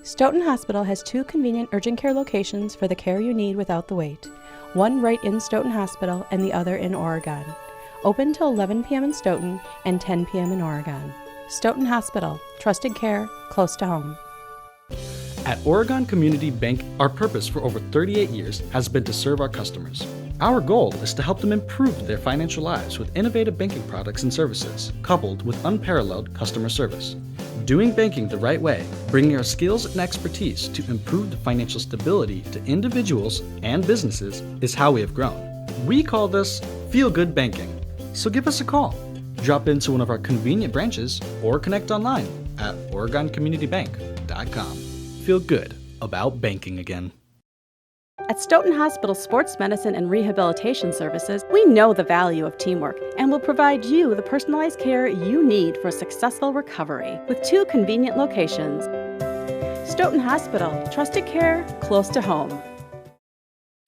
Stoughton Hospital has 2 convenient urgent care locations for the care you need without the wait. One right in Stoughton Hospital and the other in Oregon. Open till 11 p.m. in Stoughton and 10 p.m. in Oregon. Stoughton Hospital, trusted care, close to home. At Oregon Community Bank, our purpose for over 38 years has been to serve our customers. Our goal is to help them improve their financial lives with innovative banking products and services, coupled with unparalleled customer service. Doing banking the right way, bringing our skills and expertise to improve the financial stability to individuals and businesses is how we have grown. We call this Feel Good Banking. So give us a call. Drop into one of our convenient branches or connect online at OregonCommunityBank.com. Feel good about banking again. At Stoughton Hospital Sports Medicine and Rehabilitation Services, we know the value of teamwork and will provide you the personalized care you need for a successful recovery with 2 convenient locations. Stoughton Hospital, trusted care, close to home.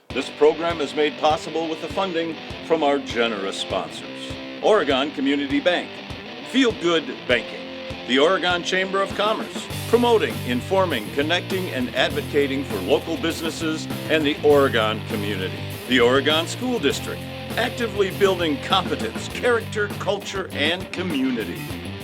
This program is made possible with the funding from our generous sponsors. Oregon Community Bank, Feel Good Banking, the Oregon Chamber of Commerce, promoting, informing, connecting, and advocating for local businesses and the Oregon community. The Oregon School District, actively building competence, character, culture, and community.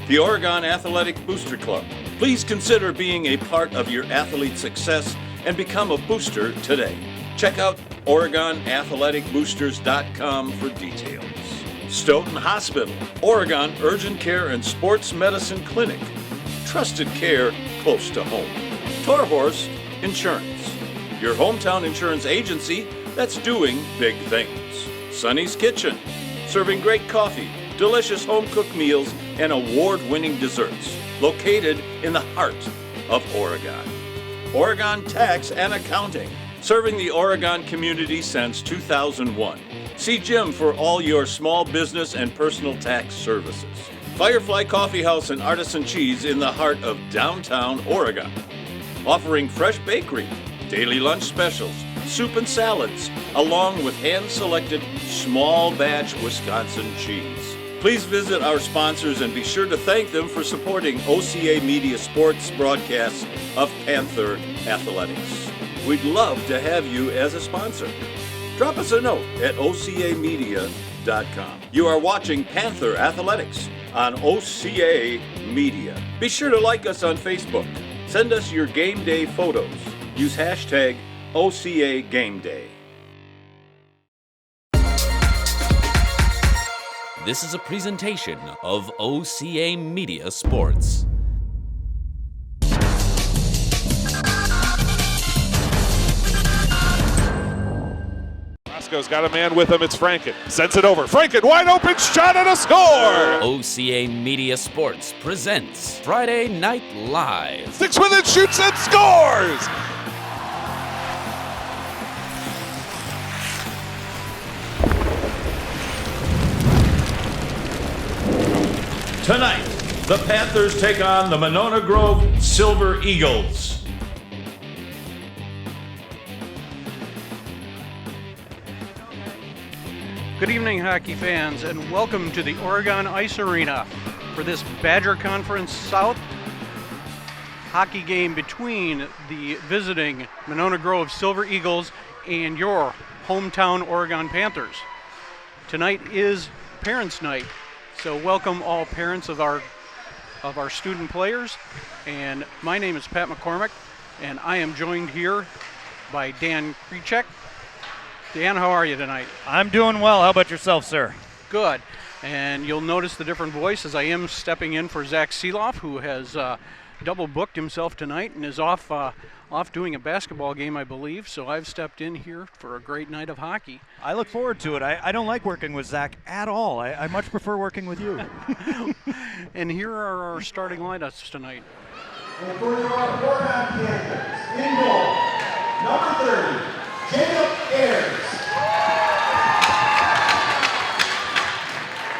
The Oregon Athletic Booster Club. Please consider being a part of your athlete's success and become a booster today. Check out OregonAthleticBoosters.com for details. Stoughton Hospital, Oregon Urgent Care and Sports Medicine Clinic. Trusted care close to home. Torhorst Insurance, your hometown insurance agency that's doing big things. Sonny's Kitchen, serving great coffee, delicious home-cooked meals, and award-winning desserts. Located in the heart of Oregon. Oregon Tax and Accounting, serving the Oregon community since 2001. See Jim for all your small business and personal tax services. Firefly Coffee House and Artisan Cheese in the heart of downtown Oregon. Offering fresh bakery, daily lunch specials, soup and salads, along with hand-selected small batch Wisconsin cheese. Please visit our sponsors and be sure to thank them for supporting OCA Media Sports broadcasts of Panther Athletics. We'd love to have you as a sponsor. Drop us a note at ocamedia.com. You are watching Panther Athletics on OCA Media. Be sure to like us on Facebook. Send us your game day photos. Use hashtag OCA Game Day. This is a presentation of OCA Media Sports. Roscoe's got a man with him. It's Franken. Sends it over. Franken, wide open shot and a score! OCA Media Sports presents Friday Night Live. Sticks with it, shoots and scores! Tonight, the Panthers take on the Monona Grove Silver Eagles. Good evening, hockey fans, and welcome to the Oregon Ice Arena for this Badger Conference South hockey game between the visiting Monona Grove Silver Eagles and your hometown Oregon Panthers. Tonight is Parents' Night, so welcome all parents of our student players. And my name is Pat McCormick, and I am joined here by Dan Krechek. Dan, how are you tonight? I'm doing well. How about yourself, sir? Good. And you'll notice the different voice as I am stepping in for Zach Seeloff, who has double booked himself tonight and is off doing a basketball game, I believe. So I've stepped in here for a great night of hockey. I look forward to it. I don't like working with Zach at all. I much prefer working with you. And here are our starting lineups tonight. And for your Oregon Panthers, in goal, number 30, Jacob Ayers.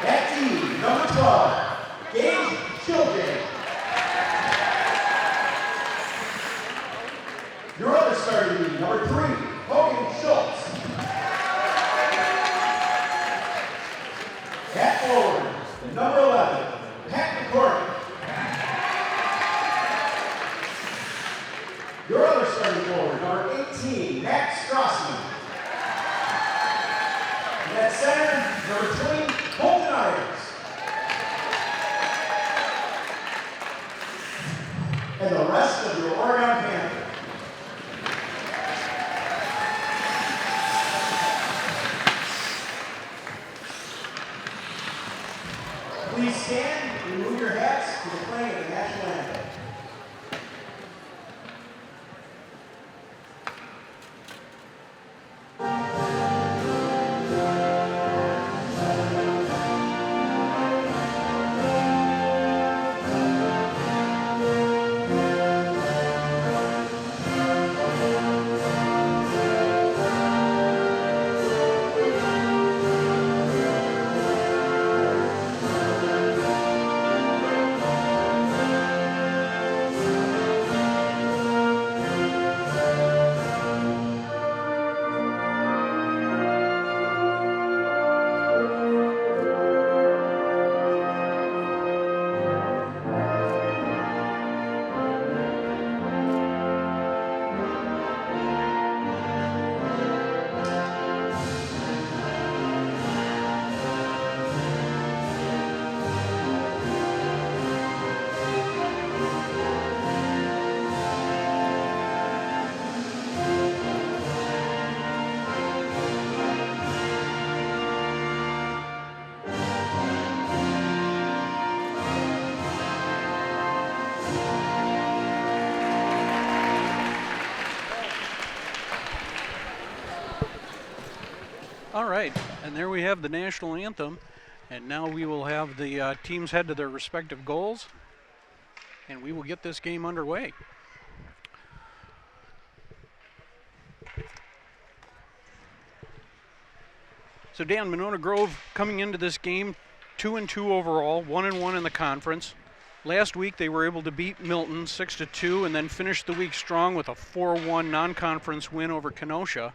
At D, number 12, Gage Children. Your other starting lead, number 3, Hogan Schultz. At forward, the number 11, Pat McCormick. Number 20, Golden Irons. And the rest of your Oregon Panthers. Please stand and remove your hats for the playing of the national anthem. All right, and there we have the national anthem, and now we will have the teams head to their respective goals, and we will get this game underway. So Dan, Monona Grove coming into this game 2-2 overall, 1-1 in the conference. Last week they were able to beat Milton 6-2 and then finish the week strong with a 4-1 non-conference win over Kenosha.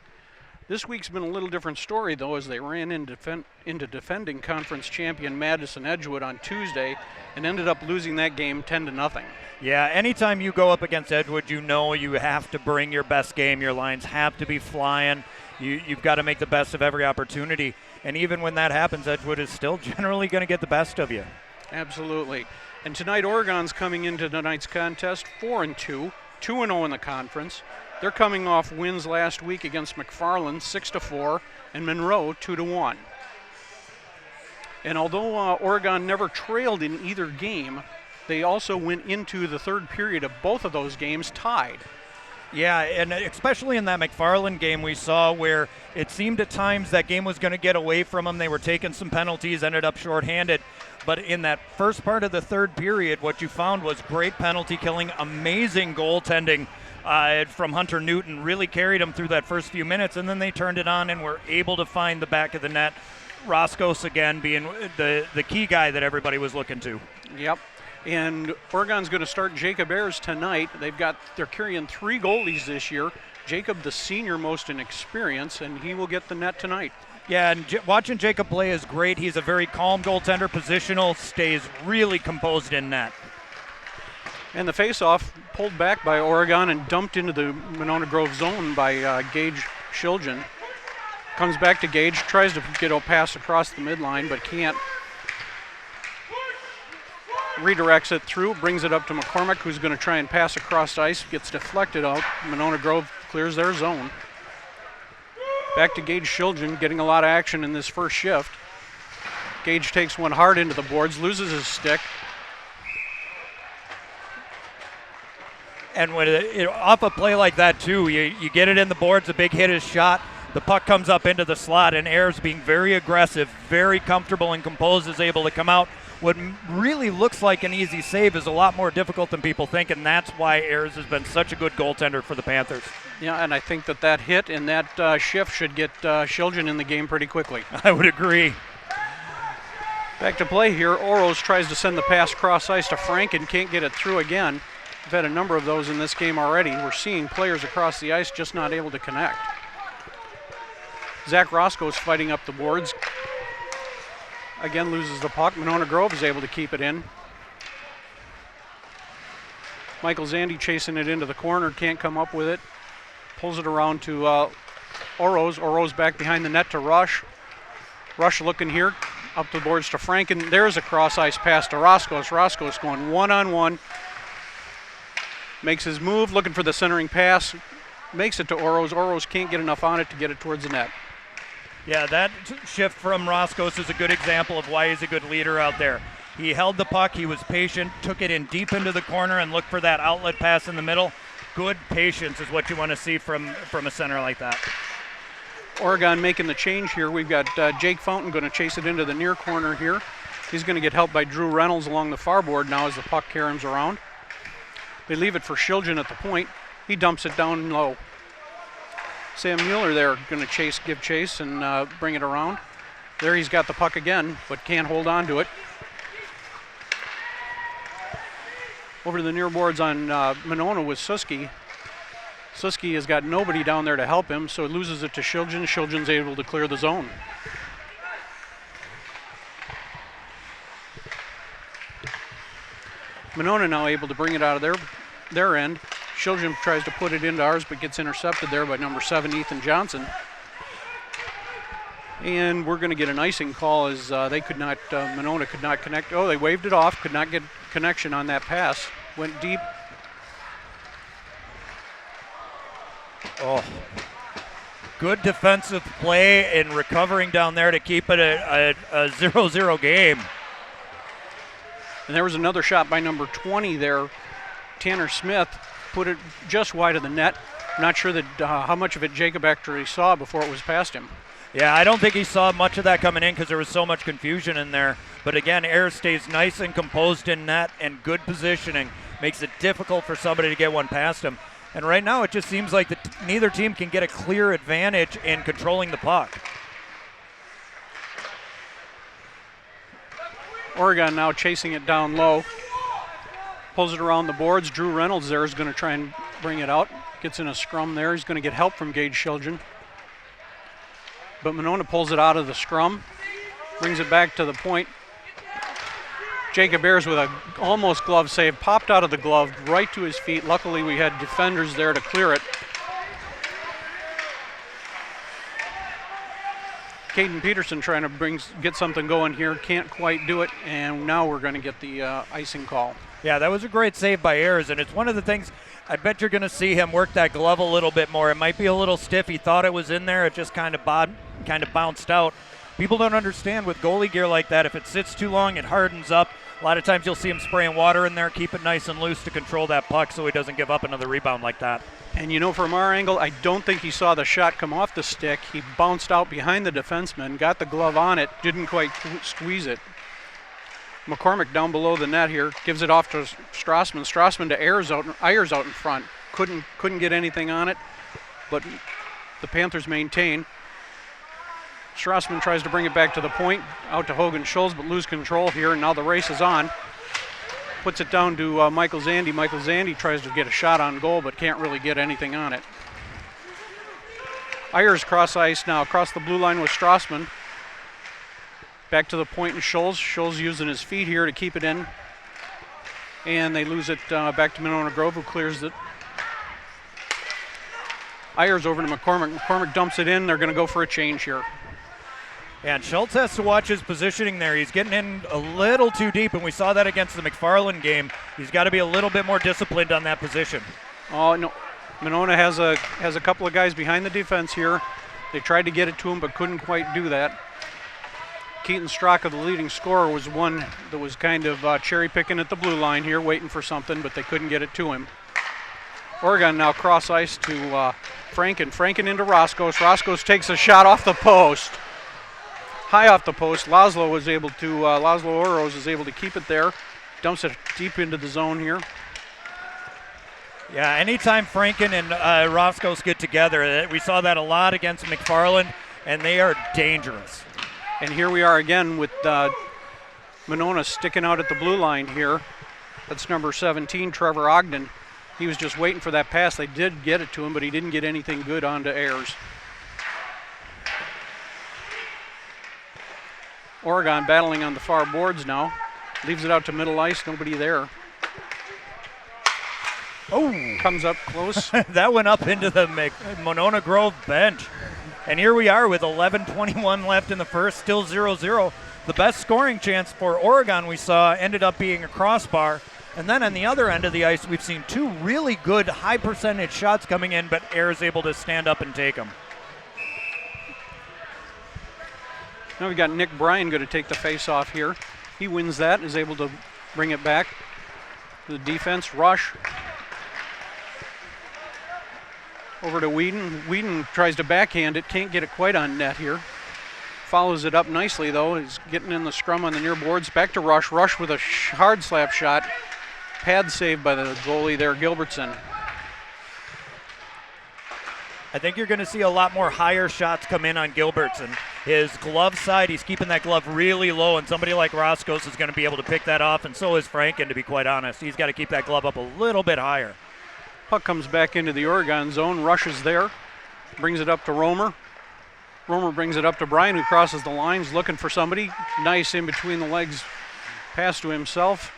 This week's been a little different story, though, as they ran into defending conference champion Madison Edgewood on Tuesday and ended up losing that game 10-0. Yeah, anytime you go up against Edgewood, you know you have to bring your best game. Your lines have to be flying. You've got to make the best of every opportunity. And even when that happens, Edgewood is still generally going to get the best of you. Absolutely. And tonight, Oregon's coming into tonight's contest 4-2, 2-0 in the conference. They're coming off wins last week against McFarland 6-4 and Monroe 2-1. And although Oregon never trailed in either game, they also went into the third period of both of those games tied. Yeah, and especially in that McFarland game we saw where it seemed at times that game was going to get away from them. They were taking some penalties, ended up shorthanded. But in that first part of the third period, what you found was great penalty killing, amazing goaltending from Hunter Newton. Really carried them through that first few minutes, and then they turned it on and were able to find the back of the net. Roscos again being the key guy that everybody was looking to. Yep. And Oregon's going to start Jacob Ayers tonight. They're carrying 3 goalies this year. Jacob, the senior most in experience, and he will get the net tonight. Yeah, and watching Jacob play is great. He's a very calm goaltender, positional, stays really composed in net. And the face-off pulled back by Oregon and dumped into the Monona Grove zone by Gage Shiljan. Comes back to Gage, tries to get a pass across the midline, but can't. Redirects it through, brings it up to McCormick, who's going to try and pass across ice, gets deflected out. Monona Grove clears their zone. Back to Gage Shiljan, getting a lot of action in this first shift. Gage takes one hard into the boards, loses his stick. And when off a play like that too, you get it in the boards, a big hit is shot. The puck comes up into the slot, and Ayers, being very aggressive, very comfortable and composed, is able to come out. What really looks like an easy save is a lot more difficult than people think, and that's why Ayers has been such a good goaltender for the Panthers. Yeah, and I think that hit and that shift should get Shiljan in the game pretty quickly. I would agree. Back to play here. Oroz tries to send the pass cross ice to Frank and can't get it through again. We've had a number of those in this game already. We're seeing players across the ice just not able to connect. Zach Roscoe's fighting up the boards. Again, loses the puck. Monona Grove is able to keep it in. Michael Zandy chasing it into the corner, can't come up with it. Pulls it around to Oroz. Oroz back behind the net to Rush. Rush looking here, up the boards to Franken. There's a cross ice pass to Roscoe. Roscoe's going one-on-one. Makes his move, looking for the centering pass. Makes it to Oros. Oros can't get enough on it to get it towards the net. Yeah, that shift from Roscoe's is a good example of why he's a good leader out there. He held the puck, he was patient, took it in deep into the corner and looked for that outlet pass in the middle. Good patience is what you want to see from a center like that. Oregon making the change here. We've got Jake Fountain going to chase it into the near corner here. He's going to get helped by Drew Reynolds along the far board now as the puck caroms around. They leave it for Shiljan at the point. He dumps it down low. Sam Mueller there going to give chase and bring it around. There he's got the puck again, but can't hold on to it. Over to the near boards on Monona with Suski. Suski has got nobody down there to help him, so he loses it to Shiljan. Shiljan's able to clear the zone. Monona now able to bring it out of their end. Shiljan tries to put it into ours, but gets intercepted there by number 7, Ethan Johnson. And we're going to get an icing call as Monona could not connect. Oh, they waved it off, could not get connection on that pass. Went deep. Oh, good defensive play and recovering down there to keep it a 0-0 game. And there was another shot by number 20 there. Tanner Smith put it just wide of the net. Not sure that how much of it Jacob actually saw before it was past him. Yeah, I don't think he saw much of that coming in because there was so much confusion in there. But again, Ayers stays nice and composed in net, and good positioning makes it difficult for somebody to get one past him. And right now it just seems like neither team can get a clear advantage in controlling the puck. Oregon now chasing it down low. Pulls it around the boards. Drew Reynolds there is going to try and bring it out. Gets in a scrum there. He's going to get help from Gage Shiljan. But Monona pulls it out of the scrum. Brings it back to the point. Jacob Ayers with a almost glove save. Popped out of the glove right to his feet. Luckily we had defenders there to clear it. Caden Peterson trying to get something going here. Can't quite do it. And now we're going to get the icing call. Yeah, that was a great save by Ayers, and it's one of the things I bet you're going to see him work that glove a little bit more. It might be a little stiff. He thought it was in there. It just kind of bounced out. People don't understand with goalie gear like that, if it sits too long, it hardens up. A lot of times you'll see him spraying water in there, keep it nice and loose to control that puck so he doesn't give up another rebound like that. And you know, from our angle, I don't think he saw the shot come off the stick. He bounced out behind the defenseman, got the glove on it, didn't quite squeeze it. McCormick down below the net here, gives it off to Strassman. Strassman to Ayers out in front. Couldn't get anything on it, but the Panthers maintain. Strassman tries to bring it back to the point, out to Hogan Schultz, but lose control here, and now the race is on. Puts it down to Michael Zandy. Michael Zandy tries to get a shot on goal, but can't really get anything on it. Ayers cross ice now, across the blue line with Strassman. Back to the point and Schultz. Schultz using his feet here to keep it in. And they lose it back to Monona Grove, who clears it. Ayers over to McCormick. McCormick dumps it in. They're going to go for a change here. And Schultz has to watch his positioning there. He's getting in a little too deep, and we saw that against the McFarland game. He's got to be a little bit more disciplined on that position. Oh, no. Monona has a couple of guys behind the defense here. They tried to get it to him, but couldn't quite do that. Keaton Straka, the leading scorer, was one that was kind of cherry-picking at the blue line here, waiting for something, but they couldn't get it to him. Oregon now cross ice to Franken. Franken into Roscoe. Roscoe takes a shot off the post. High off the post. Laszlo Oros is able to keep it there. Dumps it deep into the zone here. Yeah, anytime Franken and Roscoe get together, we saw that a lot against McFarland, and they are dangerous. And here we are again with Monona sticking out at the blue line here. That's number 17, Trevor Ogden. He was just waiting for that pass. They did get it to him, but he didn't get anything good onto Ayers. Oregon battling on the far boards now. Leaves it out to middle ice, nobody there. Oh, comes up close. That went up into the Monona Grove bench. And here we are with 11:21 left in the first, still 0-0. The best scoring chance for Oregon we saw ended up being a crossbar. And then on the other end of the ice, we've seen two really good high percentage shots coming in, but Air is able to stand up and take them. Now we've got Nick Bryan going to take the face-off here. He wins that, is able to bring it back to the defense. Rush over to Whedon. Whedon tries to backhand it, can't get it quite on net here. Follows it up nicely, though. He's getting in the scrum on the near boards. Back to Rush. Rush with a hard slap shot. Pad saved by the goalie there, Gilbertson. I think you're going to see a lot more higher shots come in on Gilbertson. His glove side, he's keeping that glove really low, and somebody like Roscoe's is going to be able to pick that off, and so is Franken, to be quite honest. He's got to keep that glove up a little bit higher. Puck comes back into the Oregon zone. Rush is there. Brings it up to Romer. Romer brings it up to Bryan, who crosses the lines, looking for somebody. Nice in between the legs pass to himself.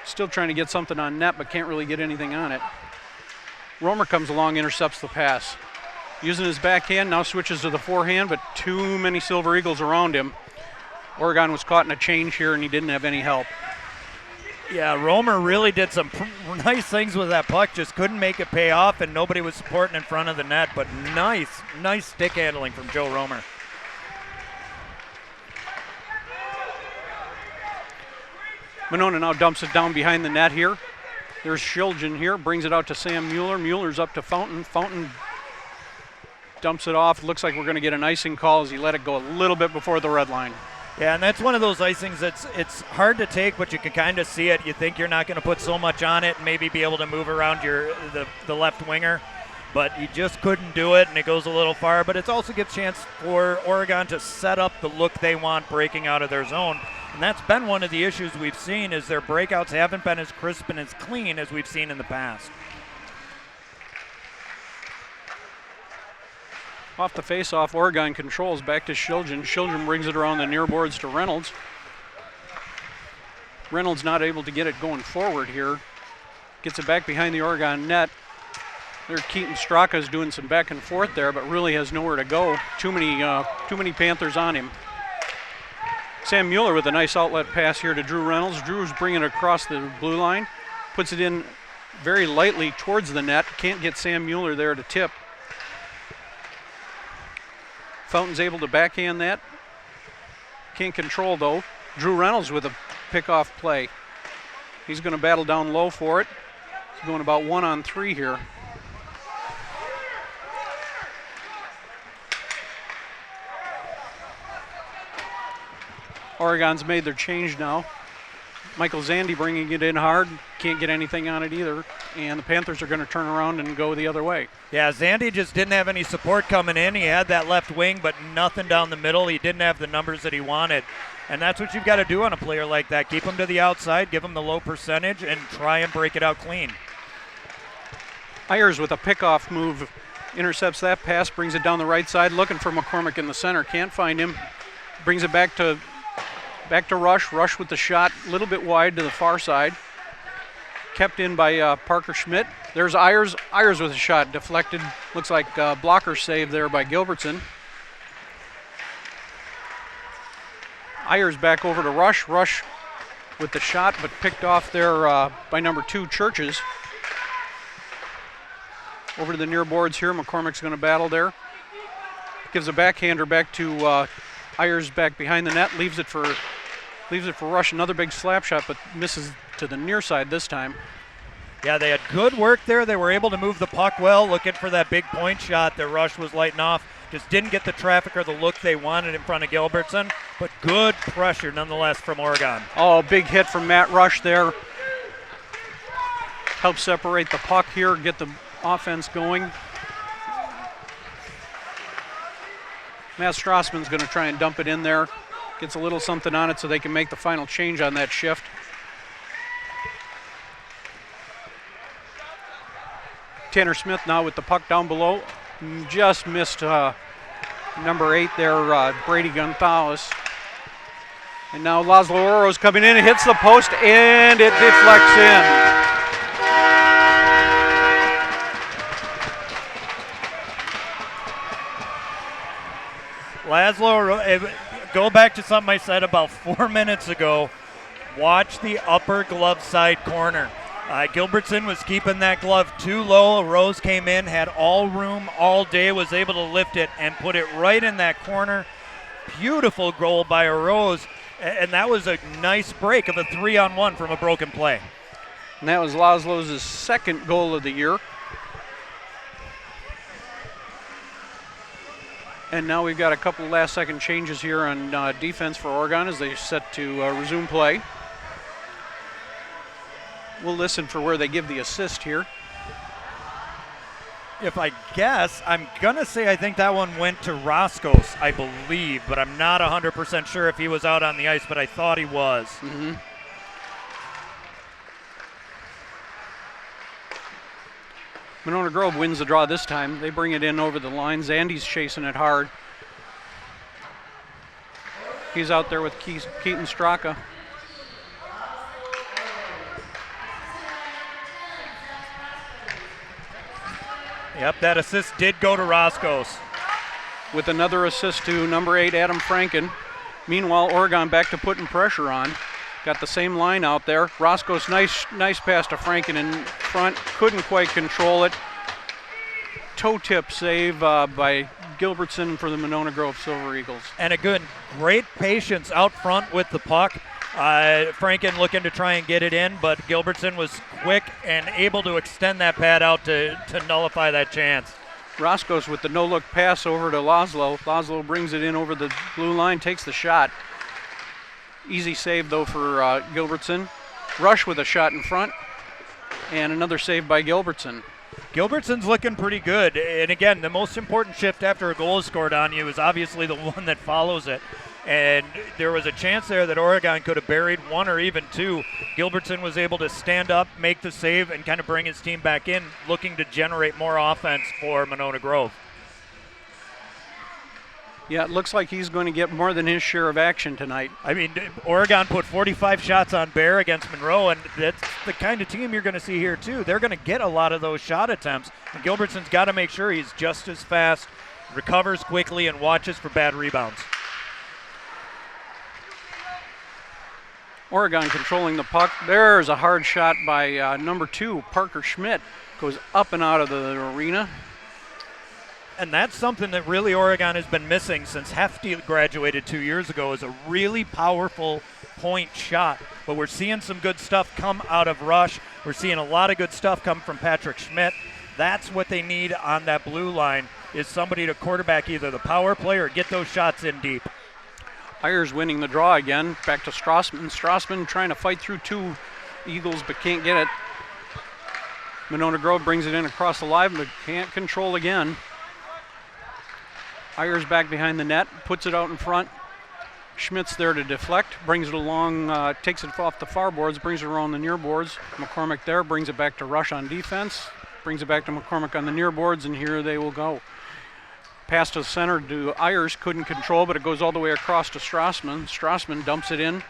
Still trying to get something on net, but can't really get anything on it. Romer comes along, intercepts the pass. Using his backhand, now switches to the forehand, but too many Silver Eagles around him. Oregon was caught in a change here, and he didn't have any help. Yeah, Romer really did some nice things with that puck, just couldn't make it pay off, and nobody was supporting in front of the net, but nice stick handling from Joe Romer. Monona now dumps it down behind the net here. There's Shiljan here, brings it out to Sam Mueller. Mueller's up to Fountain. Fountain dumps it off. Looks like we're going to get an icing call as he let it go a little bit before the red line. Yeah, and that's one of those icings that's it's hard to take, but you can kind of see it. You think you're not going to put so much on it and maybe be able to move around the left winger, but you just couldn't do it, and it goes a little far. But it also gives a chance for Oregon to set up the look they want breaking out of their zone. And that's been one of the issues we've seen, is their breakouts haven't been as crisp and as clean as we've seen in the past. Off the face-off, Oregon controls back to Shiljan. Shiljan brings it around the near boards to Reynolds. Reynolds not able to get it going forward here. Gets it back behind the Oregon net. There, Keaton Straka is doing some back and forth there, but really has nowhere to go. Too many Panthers on him. Sam Mueller with a nice outlet pass here to Drew Reynolds. Drew's bringing it across the blue line. Puts it in very lightly towards the net. Can't get Sam Mueller there to tip. Fountain's able to backhand that. Can't control, though. Drew Reynolds with a pick-off play. He's going to battle down low for it. He's going about 1-on-3 here. Oregon's made their change now. Michael Zandy bringing it in hard. Can't get anything on it either. And the Panthers are going to turn around and go the other way. Yeah, Zandy just didn't have any support coming in. He had that left wing, but nothing down the middle. He didn't have the numbers that he wanted. And that's what you've got to do on a player like that. Keep him to the outside, give him the low percentage, and try and break it out clean. Ayers with a pickoff move intercepts that pass, brings it down the right side, looking for McCormick in the center. Can't find him. Brings it back to Rush. Rush with the shot, a little bit wide to the far side. Kept in by Parker Schmidt. There's Ayers. Ayers with a shot, deflected. Looks like blocker save there by Gilbertson. Ayers back over to Rush. Rush with the shot, but picked off there by number 2, Churches. Over to the near boards here. McCormick's going to battle there. Gives a backhander back to Ayers back behind the net. Leaves it for Rush. Another big slap shot, but misses to the near side this time. Yeah, they had good work there. They were able to move the puck well, looking for that big point shot that Rush was lighting off. Just didn't get the traffic or the look they wanted in front of Gilbertson, but good pressure nonetheless from Oregon. Oh, big hit from Matt Rush there. Help separate the puck here, get the offense going. Matt Strassman's going to try and dump it in there. Gets a little something on it so they can make the final change on that shift. Tanner Smith now with the puck down below. Just missed number 8 there, Brady Gonzalez. And now Laszlo Oro's coming in. It hits the post and it deflects in. Laszlo, go back to something I said about 4 minutes ago. Watch the upper glove side corner. Gilbertson was keeping that glove too low. Rose came in, had all room all day, was able to lift it and put it right in that corner. Beautiful goal by Rose, and that was a nice break of a 3-on-1 from a broken play. And that was Laszlo's second goal of the year. And now we've got a couple last-second changes here on defense for Oregon as they set to resume play. We'll listen for where they give the assist here. If I guess, I'm going to say I think that one went to Roscoe's, I believe, but I'm not 100% sure if he was out on the ice, but I thought he was. Mm-hmm. Monona Grove wins the draw this time. They bring it in over the line. Zandy's chasing it hard. He's out there with Keaton Straka. Yep, that assist did go to Roscoe's. With another assist to number 8, Adam Franken. Meanwhile, Oregon back to putting pressure on. Got the same line out there. Roscoe's nice pass to Franken in front. Couldn't quite control it. Toe tip save by Gilbertson for the Monona Grove Silver Eagles. And great patience out front with the puck. Franken looking to try and get it in, but Gilbertson was quick and able to extend that pad out to nullify that chance. Roscoe's with the no-look pass over to Laszlo. Laszlo brings it in over the blue line, takes the shot. Easy save, though, for Gilbertson. Rush with a shot in front, and another save by Gilbertson. Gilbertson's looking pretty good. And again, the most important shift after a goal is scored on you is obviously the one that follows it. And there was a chance there that Oregon could have buried one or even two. Gilbertson was able to stand up, make the save, and kind of bring his team back in, looking to generate more offense for Monona Grove. Yeah, it looks like he's going to get more than his share of action tonight. I mean, Oregon put 45 shots on Bear against Monroe, and that's the kind of team you're going to see here, too. They're going to get a lot of those shot attempts, and Gilbertson's got to make sure he's just as fast, recovers quickly, and watches for bad rebounds. Oregon controlling the puck. There's a hard shot by number 2, Parker Schmidt. Goes up and out of the arena. And that's something that really Oregon has been missing since Hefty graduated 2 years ago, is a really powerful point shot. But we're seeing some good stuff come out of Rush. We're seeing a lot of good stuff come from Patrick Schmidt. That's what they need on that blue line, is somebody to quarterback either the power play or get those shots in deep. Ayers winning the draw again. Back to Strassman. Strassman trying to fight through 2 Eagles but can't get it. Monona Grove brings it in across the line but can't control again. Ayers back behind the net, puts it out in front. Schmidt's there to deflect, brings it along, takes it off the far boards, brings it around the near boards. McCormick there, brings it back to Rush on defense, brings it back to McCormick on the near boards, and here they will go. Pass to the center to Ayers, couldn't control, but it goes all the way across to Strassman. Strassman dumps it in.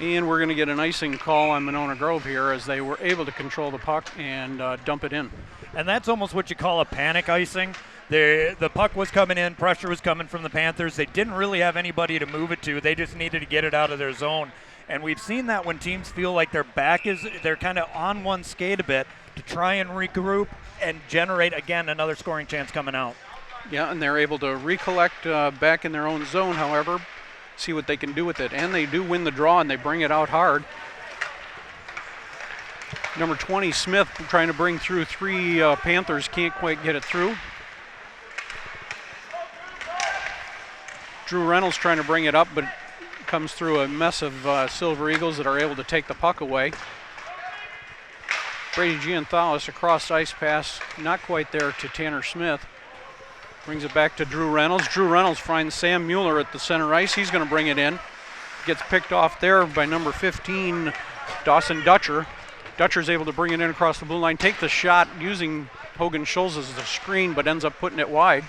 And we're going to get an icing call on Monona Grove here as they were able to control the puck and dump it in. And that's almost what you call a panic icing. The puck was coming in, pressure was coming from the Panthers. They didn't really have anybody to move it to. They just needed to get it out of their zone. And we've seen that when teams feel like they're kind of on one skate a bit to try and regroup and generate, again, another scoring chance coming out. Yeah, and they're able to recollect back in their own zone, however, see what they can do with it. And they do win the draw, and they bring it out hard. Number 20, Smith, trying to bring through 3 Panthers, can't quite get it through. Drew Reynolds trying to bring it up, but comes through a mess of Silver Eagles that are able to take the puck away. Brady Gianthalis across ice pass, not quite there to Tanner Smith. Brings it back to Drew Reynolds. Drew Reynolds finds Sam Mueller at the center ice. He's going to bring it in. Gets picked off there by number 15, Dawson Dutcher. Dutcher's able to bring it in across the blue line, take the shot using Hogan Schulz as the screen, but ends up putting it wide.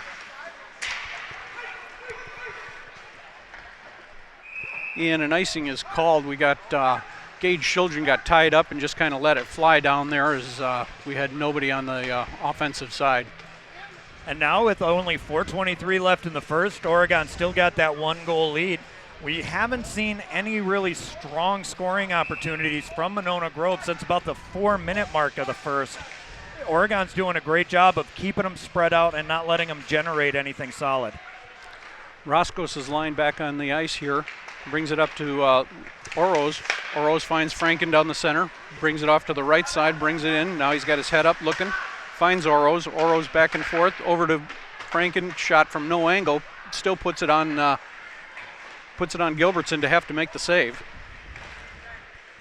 And an icing is called. We got Gage Children got tied up and just kind of let it fly down there as we had nobody on the offensive side. And now with only 4:23 left in the first, Oregon still got that 1-goal lead. We haven't seen any really strong scoring opportunities from Monona Grove since about the 4-minute mark of the first. Oregon's doing a great job of keeping them spread out and not letting them generate anything solid. Roscos is lying back on the ice here. Brings it up to Oroz. Oroz finds Franken down the center. Brings it off to the right side, brings it in. Now he's got his head up looking. Finds Oroz. Oroz back and forth. Over to Franken. Shot from no angle. Still puts it on Gilbertson to have to make the save.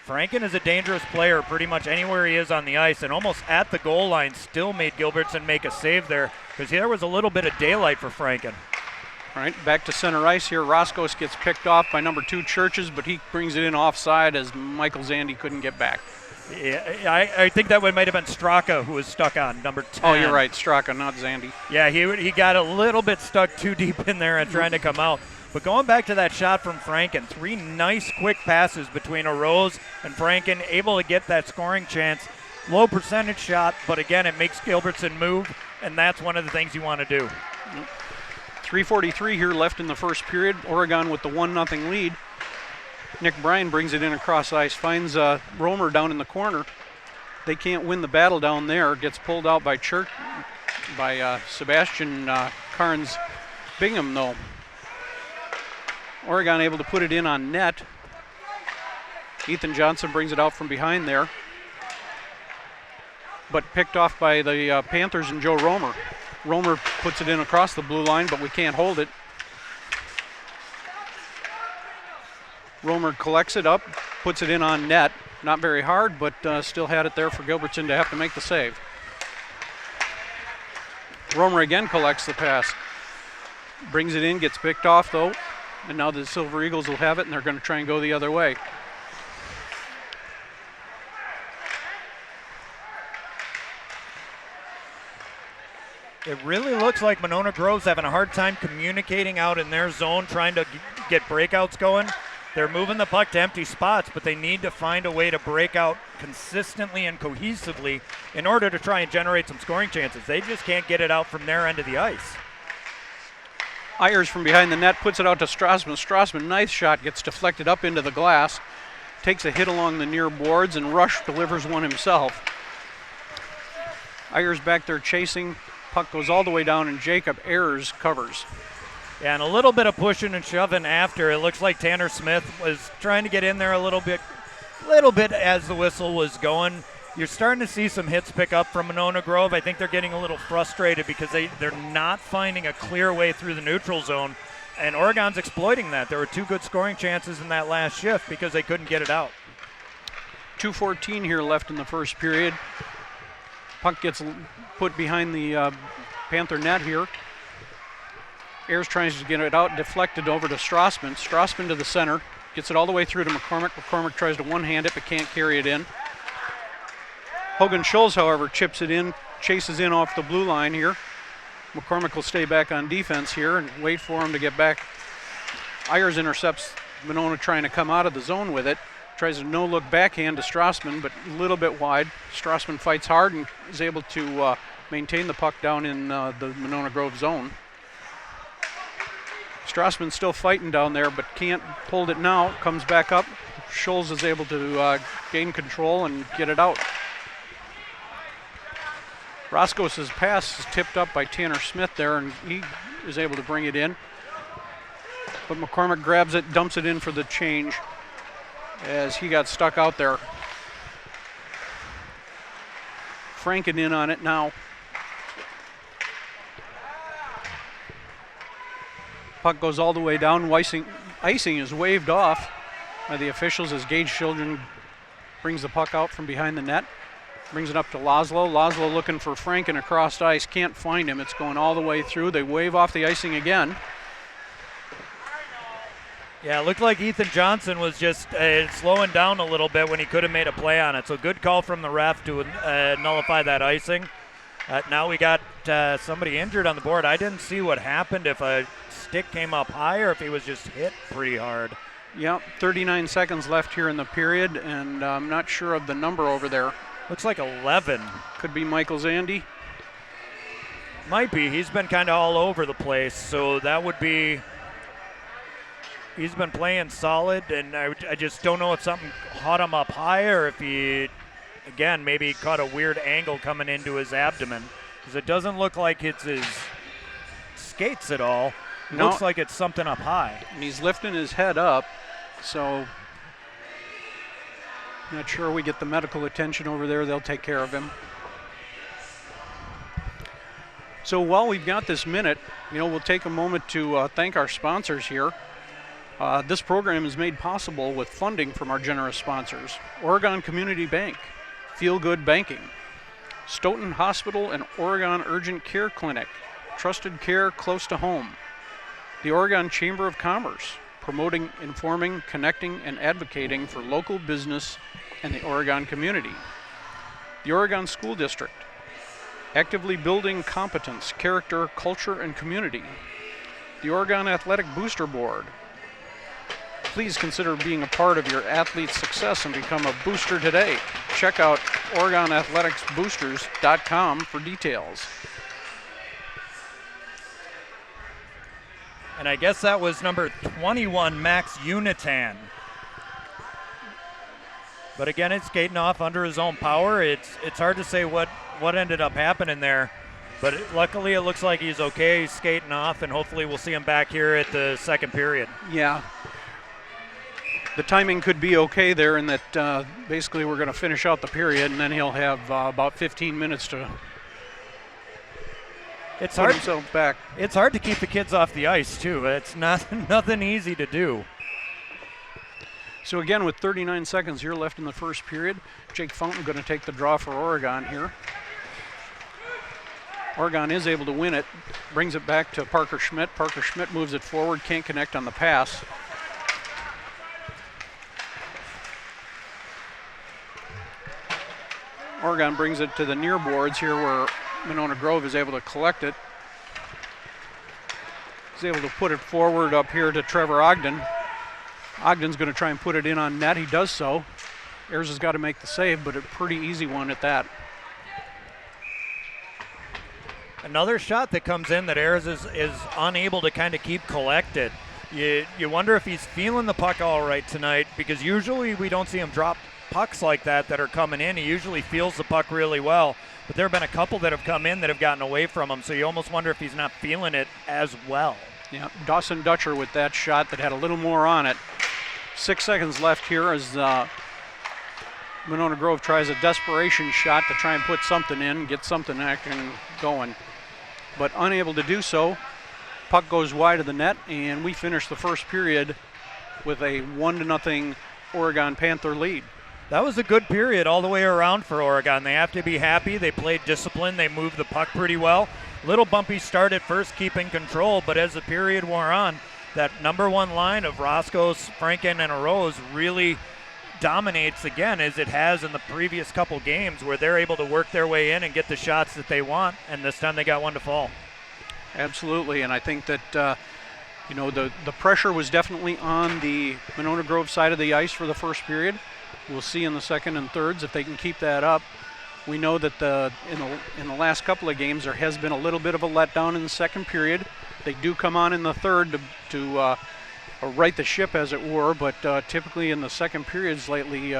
Franken is a dangerous player pretty much anywhere he is on the ice, and almost at the goal line still made Gilbertson make a save there because there was a little bit of daylight for Franken. All right, back to center ice here. Roscos gets picked off by number 2 Churches, but he brings it in offside as Michael Zandy couldn't get back. Yeah, I think that might have been Straka who was stuck on number 10. Oh, you're right, Straka, not Zandy. Yeah, he got a little bit stuck too deep in there and trying to come out. But going back to that shot from Franken, 3 nice quick passes between Oroz and Franken, able to get that scoring chance. Low percentage shot, but again, it makes Gilbertson move, and that's one of the things you want to do. 3:43 here left in the first period. Oregon with the 1-0 lead. Nick Bryan brings it in across ice, finds Romer down in the corner. They can't win the battle down there. Gets pulled out by Sebastian Carnes Bingham, though. Oregon able to put it in on net. Ethan Johnson brings it out from behind there, but picked off by the Panthers and Joe Romer. Romer puts it in across the blue line, but we can't hold it. Romer collects it up, puts it in on net. Not very hard, but still had it there for Gilbertson to have to make the save. Romer again collects the pass. Brings it in, gets picked off though. And now the Silver Eagles will have it, and they're going to try and go the other way. It really looks like Monona Grove's having a hard time communicating out in their zone, trying to get breakouts going. They're moving the puck to empty spots, but they need to find a way to break out consistently and cohesively in order to try and generate some scoring chances. They just can't get it out from their end of the ice. Ayers from behind the net puts it out to Strassman. Strassman, nice shot, gets deflected up into the glass, takes a hit along the near boards, and Rush delivers one himself. Ayers back there chasing. Puck goes all the way down, and Jacob Ayers covers. Yeah, and a little bit of pushing and shoving after. It looks like Tanner Smith was trying to get in there a little bit as the whistle was going. You're starting to see some hits pick up from Monona Grove. I think they're getting a little frustrated because they're not finding a clear way through the neutral zone, and Oregon's exploiting that. There were 2 good scoring chances in that last shift because they couldn't get it out. 2:14 here left in the first period. Puck gets put behind the Panther net here. Ayers tries to get it out, deflected over to Strassman. Strassman to the center, gets it all the way through to McCormick. McCormick tries to one-hand it but can't carry it in. Hogan Scholes, however, chips it in, chases in off the blue line here. McCormick will stay back on defense here and wait for him to get back. Ayers intercepts Monona trying to come out of the zone with it. Tries a no-look backhand to Strassman, but a little bit wide. Strassman fights hard and is able to maintain the puck down in the Monona Grove zone. Strassman's still fighting down there, but can't hold it now. Comes back up. Scholes is able to gain control and get it out. Roscos' pass is tipped up by Tanner Smith there, and he is able to bring it in. But McCormick grabs it, dumps it in for the change as he got stuck out there. Franken in on it now. Puck goes all the way down. Icing is waved off by the officials as Gage Children brings the puck out from behind the net. Brings it up to Laszlo. Laszlo looking for Franken across ice. Can't find him. It's going all the way through. They wave off the icing again. Yeah, it looked like Ethan Johnson was just slowing down a little bit when he could have made a play on it. So good call from the ref to nullify that icing. Now we got somebody injured on the board. I didn't see what happened, if a stick came up high or if he was just hit pretty hard. Yeah, 39 seconds left here in the period, and I'm not sure of the number over there. Looks like 11. Could be Michael Zandy. Might be. He's been kind of all over the place, so that would be. He's been playing solid, and I just don't know if something caught him up high or if he, again, maybe he caught a weird angle coming into his abdomen, because it doesn't look like it's his skates at all. It looks like it's something up high. And he's lifting his head up, so not sure we get the medical attention over there. They'll take care of him. So while we've got this minute, we'll take a moment to thank our sponsors here. This program is made possible with funding from our generous sponsors: Oregon Community Bank, Feel Good Banking, Stoughton Hospital and Oregon Urgent Care Clinic, trusted care close to home, the Oregon Chamber of Commerce, promoting, informing, connecting, and advocating for local business and the Oregon community, the Oregon School District, actively building competence, character, culture, and community, the Oregon Athletic Booster Board. Please consider being a part of your athlete's success and become a booster today. Check out OregonAthleticsBoosters.com for details. And I guess that was number 21, Max Unitan. But again, it's skating off under his own power. It's hard to say what ended up happening there. But luckily, it looks like he's okay. He's skating off, and hopefully we'll see him back here at the second period. Yeah. The timing could be okay there in that basically we're going to finish out the period, and then he'll have about 15 minutes to put himself back. It's hard to keep the kids off the ice, too. It's nothing easy to do. So again, with 39 seconds here left in the first period, Jake Fountain going to take the draw for Oregon here. Oregon is able to win it, brings it back to Parker Schmidt. Parker Schmidt moves it forward, can't connect on the pass. Oregon brings it to the near boards here where Monona Grove is able to collect it. He's able to put it forward up here to Trevor Ogden. Ogden's going to try and put it in on net. He does so. Ayers has got to make the save, but a pretty easy one at that. Another shot that comes in that Ayers is unable to kind of keep collected. You wonder if he's feeling the puck all right tonight, because usually we don't see him drop pucks like that are coming in. He usually feels the puck really well, but there have been a couple that have come in that have gotten away from him, so you almost wonder if he's not feeling it as well. Yeah, Dawson Dutcher with that shot that had a little more on it. 6 seconds left here as Monona Grove tries a desperation shot to try and put something in, get something acting going, but unable to do so. Puck goes wide of the net, and we finish the first period with a 1-0 Oregon Panther lead. That was a good period all the way around for Oregon. They have to be happy. They played disciplined. They moved the puck pretty well. Little bumpy start at first, keeping control, but as the period wore on, that number one line of Roscoe's, Franken, and Arose really dominates again, as it has in the previous couple games, where they're able to work their way in and get the shots that they want, and this time they got one to fall. Absolutely, and I think that the pressure was definitely on the Monona Grove side of the ice for the first period. We'll see in the second and thirds if they can keep that up. We know that in the last couple of games there has been a little bit of a letdown in the second period. They do come on in the third to right the ship, as it were, but typically in the second periods lately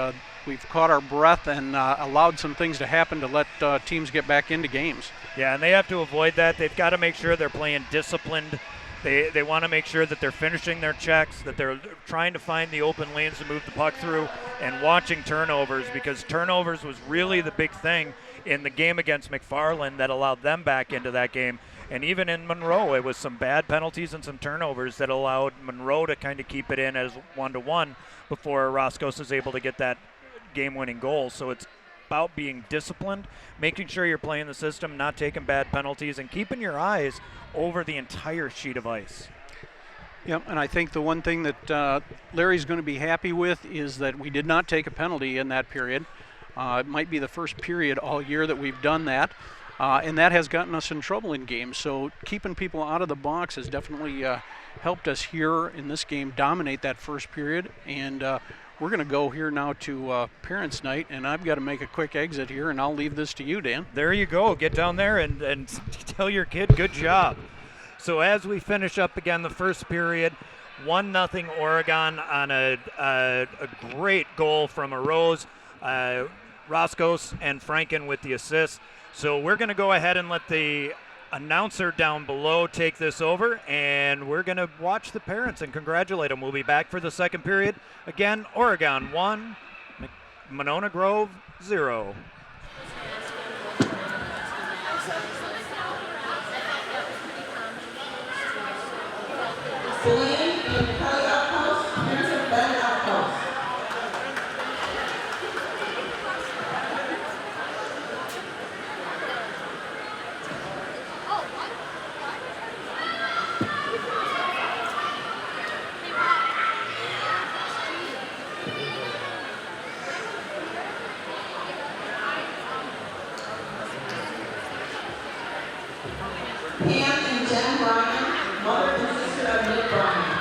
we've caught our breath and allowed some things to happen to let teams get back into games. Yeah, and they have to avoid that. They've got to make sure they're playing disciplined. They want to make sure that they're finishing their checks, that they're trying to find the open lanes to move the puck through, and watching turnovers, because turnovers was really the big thing in the game against McFarland that allowed them back into that game. And even in Monroe, it was some bad penalties and some turnovers that allowed Monroe to kind of keep it in as 1-1 before Roscoe's is able to get that game-winning goal. So it's about being disciplined, making sure you're playing the system, not taking bad penalties, and keeping your eyes over the entire sheet of ice. Yep, and I think the one thing that Larry's going to be happy with is that we did not take a penalty in that period. It might be the first period all year that we've done that, and that has gotten us in trouble in games. So keeping people out of the box has definitely helped us here in this game dominate that first period, and We're going to go here now to Parents' Night, and I've got to make a quick exit here, and I'll leave this to you, Dan. There you go. Get down there and tell your kid good job. So as we finish up again the first period, 1-0 Oregon on a great goal from a Rose. Roscos and Franken with the assist. So we're going to go ahead and let the announcer down below take this over, and we're going to watch the parents and congratulate them. We'll be back for the second period. Again, Oregon 1, Monona Grove 0. Pam and Jen Bryan, mother and sister of Nick Bryan.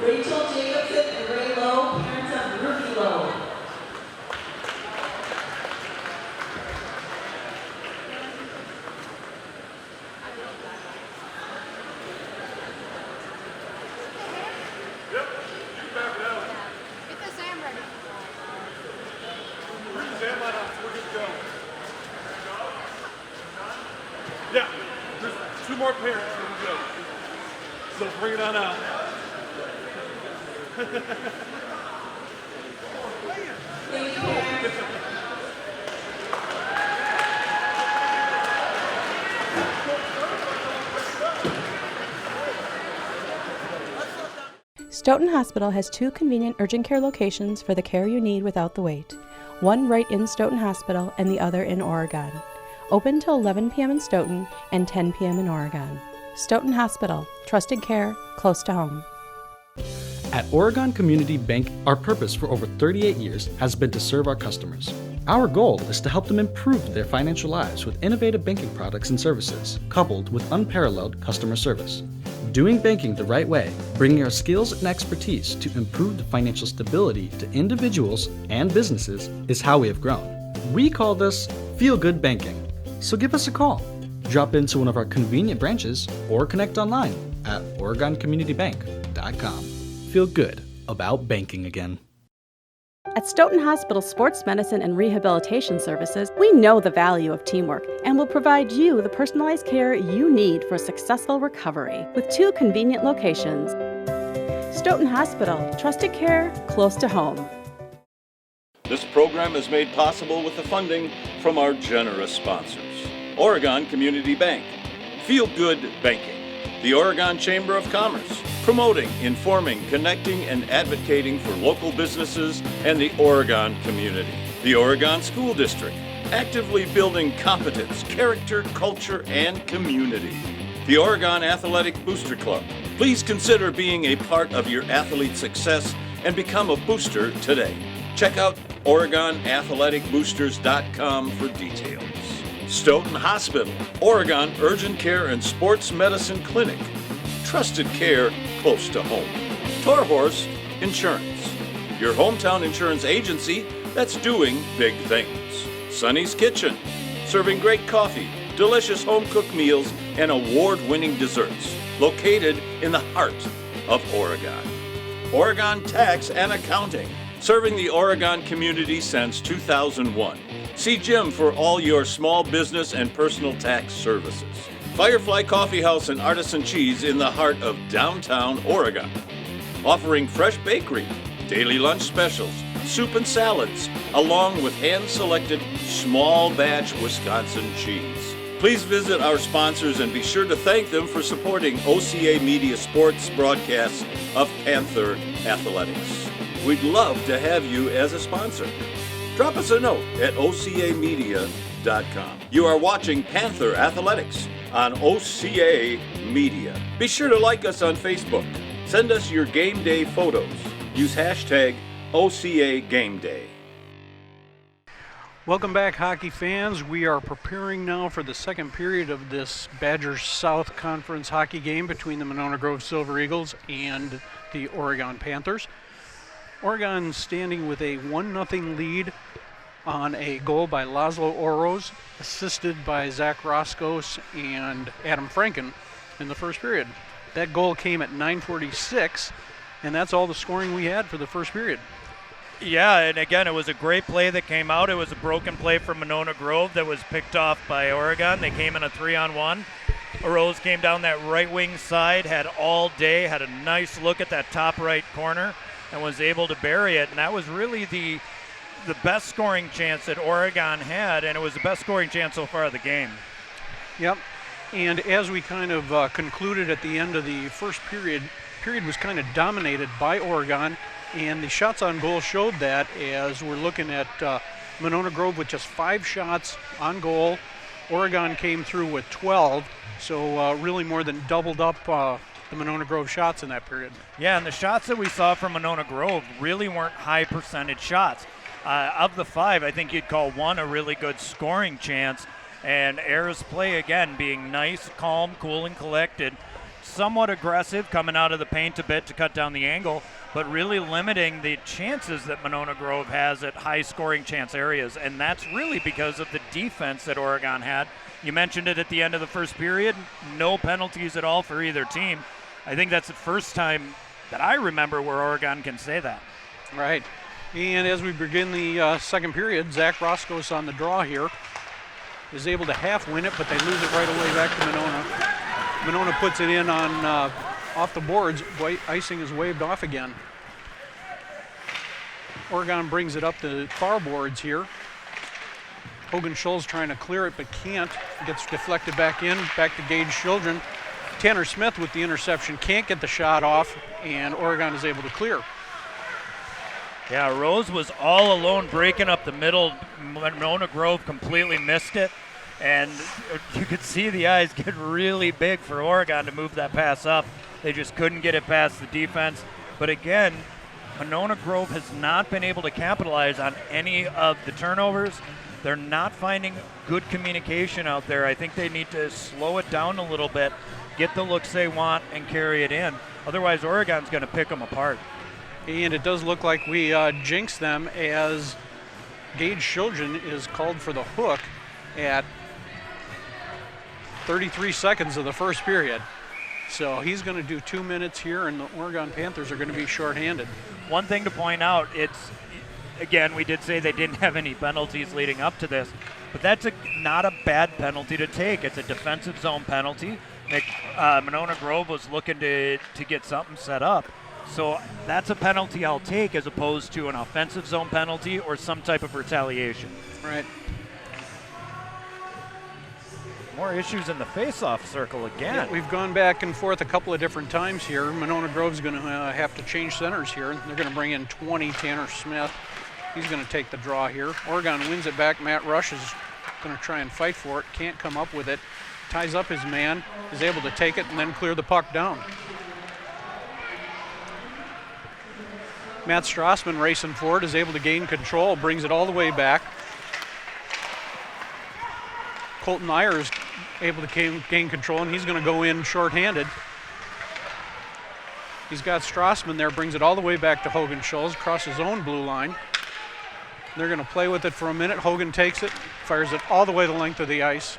Rachel Jacobson and Ray Lowe, parents of Ruby Lowe. Yeah, there's 2 more parents. Here we go. So bring it on out. Stoughton Hospital has 2 convenient urgent care locations for the care you need without the wait. One right in Stoughton Hospital and the other in Oregon. Open till 11 p.m. in Stoughton and 10 p.m. in Oregon. Stoughton Hospital, trusted care, close to home. At Oregon Community Bank, our purpose for over 38 years has been to serve our customers. Our goal is to help them improve their financial lives with innovative banking products and services, coupled with unparalleled customer service. Doing banking the right way, bringing our skills and expertise to improve the financial stability to individuals and businesses is how we have grown. We call this Feel Good Banking. So give us a call. Drop into one of our convenient branches or connect online at OregonCommunityBank.com. Feel good about banking again. At Stoughton Hospital Sports Medicine and Rehabilitation Services, we know the value of teamwork and will provide you the personalized care you need for a successful recovery with 2 convenient locations. Stoughton Hospital, trusted care, close to home. This program is made possible with the funding from our generous sponsors. Oregon Community Bank, Feel Good Banking, the Oregon Chamber of Commerce, promoting, informing, connecting, and advocating for local businesses and the Oregon community. The Oregon School District, actively building competence, character, culture, and community. The Oregon Athletic Booster Club. Please consider being a part of your athlete's success and become a booster today. Check out OregonAthleticBoosters.com for details. Stoughton Hospital, Oregon Urgent Care and Sports Medicine Clinic. Trusted care close to home. Torhorse Insurance, your hometown insurance agency that's doing big things. Sonny's Kitchen, serving great coffee, delicious home-cooked meals, and award-winning desserts, located in the heart of Oregon. Oregon Tax and Accounting, serving the Oregon community since 2001. See Jim for all your small business and personal tax services. Firefly Coffee House and Artisan Cheese in the heart of downtown Oregon. Offering fresh bakery, daily lunch specials, soup and salads, along with hand-selected small batch Wisconsin cheese. Please visit our sponsors and be sure to thank them for supporting OCA Media Sports broadcasts of Panther Athletics. We'd love to have you as a sponsor. Drop us a note at ocamedia.com. You are watching Panther Athletics on OCA Media. Be sure to like us on Facebook. Send us your game day photos. Use hashtag OCA Game Day. Welcome back, hockey fans. We are preparing now for the second period of this Badgers South Conference hockey game between the Monona Grove Silver Eagles and the Oregon Panthers. Oregon standing with a 1-0 lead on a goal by Laszlo Oroz, assisted by Zach Roskos and Adam Franken in the first period. That goal came at 9:46, and that's all the scoring we had for the first period. Yeah, and again, it was a great play that came out. It was a broken play from Monona Grove that was picked off by Oregon. They came in a 3-on-1. Oroz came down that right wing side, had all day, had a nice look at that top right corner, and was able to bury it. And that was really the best scoring chance that Oregon had, and it was the best scoring chance so far of the game. Yep. And as we kind of concluded at the end of the first period was kind of dominated by Oregon, and the shots on goal showed that, as we're looking at Monona Grove with just 5 shots on goal. Oregon came through with 12, so really more than doubled up the Monona Grove shots in that period. Yeah, and the shots that we saw from Monona Grove really weren't high percentage shots. Of the 5, I think you'd call one a really good scoring chance. And Ayers' play, again, being nice, calm, cool, and collected, somewhat aggressive, coming out of the paint a bit to cut down the angle, but really limiting the chances that Monona Grove has at high scoring chance areas. And that's really because of the defense that Oregon had. You mentioned it at the end of the first period, no penalties at all for either team. I think that's the first time that I remember where Oregon can say that. Right. And as we begin the second period, Zach Roscoe's on the draw here. Is able to half win it, but they lose it right away back to Monona. Monona puts it in on off the boards. Icing is waved off again. Oregon brings it up the far boards here. Hogan Scholl's trying to clear it, but can't. Gets deflected back in, back to Gage Children. Tanner Smith with the interception can't get the shot off, and Oregon is able to clear. Yeah, Rose was all alone breaking up the middle. Monona Grove completely missed it, and you could see the eyes get really big for Oregon to move that pass up. They just couldn't get it past the defense. But again, Monona Grove has not been able to capitalize on any of the turnovers. They're not finding good communication out there. I think they need to slow it down a little bit, get the looks they want, and carry it in. Otherwise, Oregon's going to pick them apart. And it does look like we jinxed them, as Gage Children is called for the hook at 33 seconds of the first period. So he's going to do 2 minutes here, and the Oregon Panthers are going to be shorthanded. One thing to point out, again, we did say they didn't have any penalties leading up to this, but that's not a bad penalty to take. It's a defensive zone penalty. Monona Grove was looking to get something set up. So that's a penalty I'll take, as opposed to an offensive zone penalty or some type of retaliation. Right. More issues in the face-off circle again. Yeah, we've gone back and forth a couple of different times here. Monona Grove's going to have to change centers here. They're going to bring in 20, Tanner Smith. He's going to take the draw here. Oregon wins it back. Matt Rush is going to try and fight for it. Can't come up with it. Ties up his man, is able to take it and then clear the puck down. Matt Strassman racing forward, is able to gain control, brings it all the way back. Colton Ayers able to gain control, and he's going to go in shorthanded. He's got Strassman there, brings it all the way back to Hogan Scholl's, across his own blue line. They're going to play with it for a minute. Hogan takes it, fires it all the way the length of the ice,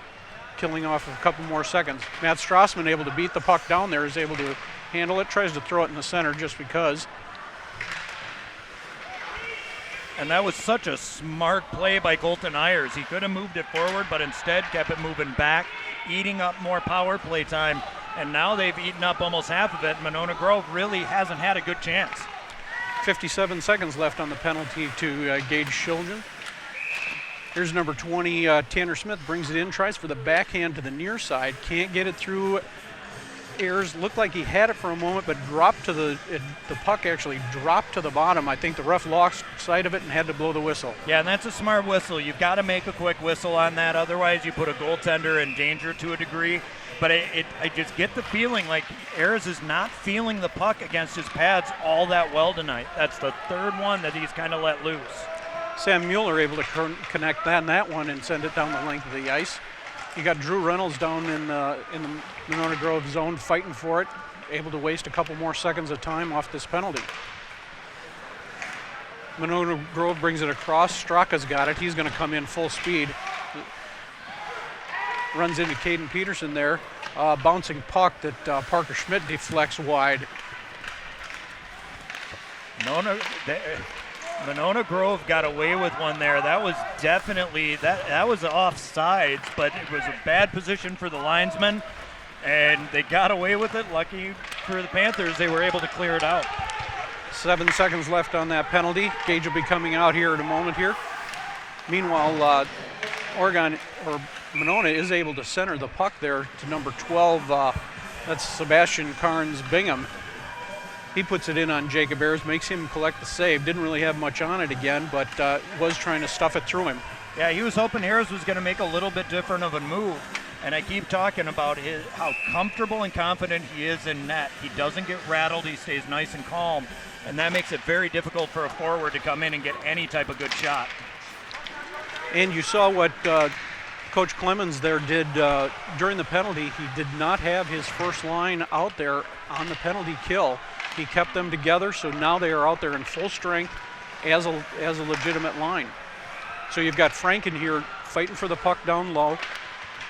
killing off a couple more seconds. Matt Strassman able to beat the puck down there, is able to handle it, tries to throw it in the center just because. And that was such a smart play by Colton Ayers. He could have moved it forward, but instead kept it moving back, eating up more power play time. And now they've eaten up almost half of it. Monona Grove really hasn't had a good chance. 57 seconds left on the penalty to Gage Children. Here's number 20, Tanner Smith, brings it in, tries for the backhand to the near side, can't get it through. Ayers looked like he had it for a moment, but dropped to the puck actually dropped to the bottom. I think the ref lost sight of it and had to blow the whistle. Yeah, and that's a smart whistle. You've got to make a quick whistle on that. Otherwise, you put a goaltender in danger to a degree. But I just get the feeling like Ayers is not feeling the puck against his pads all that well tonight. That's the third one that he's kind of let loose. Sam Mueller able to connect that one and send it down the length of the ice. You got Drew Reynolds down in the Monona Grove zone fighting for it, able to waste a couple more seconds of time off this penalty. Monona Grove brings it across. Straka's got it. He's going to come in full speed. Runs into Caden Peterson there. Bouncing puck that Parker Schmidt deflects wide. Monona Grove got away with one there. That was definitely, that was offsides, but it was a bad position for the linesman, and they got away with it. Lucky for the Panthers, they were able to clear it out. 7 seconds left on that penalty. Gage will be coming out here in a moment here. Meanwhile, Monona is able to center the puck there to number 12. That's Sebastian Carnes Bingham. He puts it in on Jacob Ayers, makes him collect the save. Didn't really have much on it again, but was trying to stuff it through him. Yeah, he was hoping Ayers was going to make a little bit different of a move. And I keep talking about how comfortable and confident he is in net. He doesn't get rattled. He stays nice and calm. And that makes it very difficult for a forward to come in and get any type of good shot. And you saw what Coach Clemens there did, during the penalty, he did not have his first line out there on the penalty kill. He kept them together, so now they are out there in full strength as a legitimate line. So you've got Franken here fighting for the puck down low.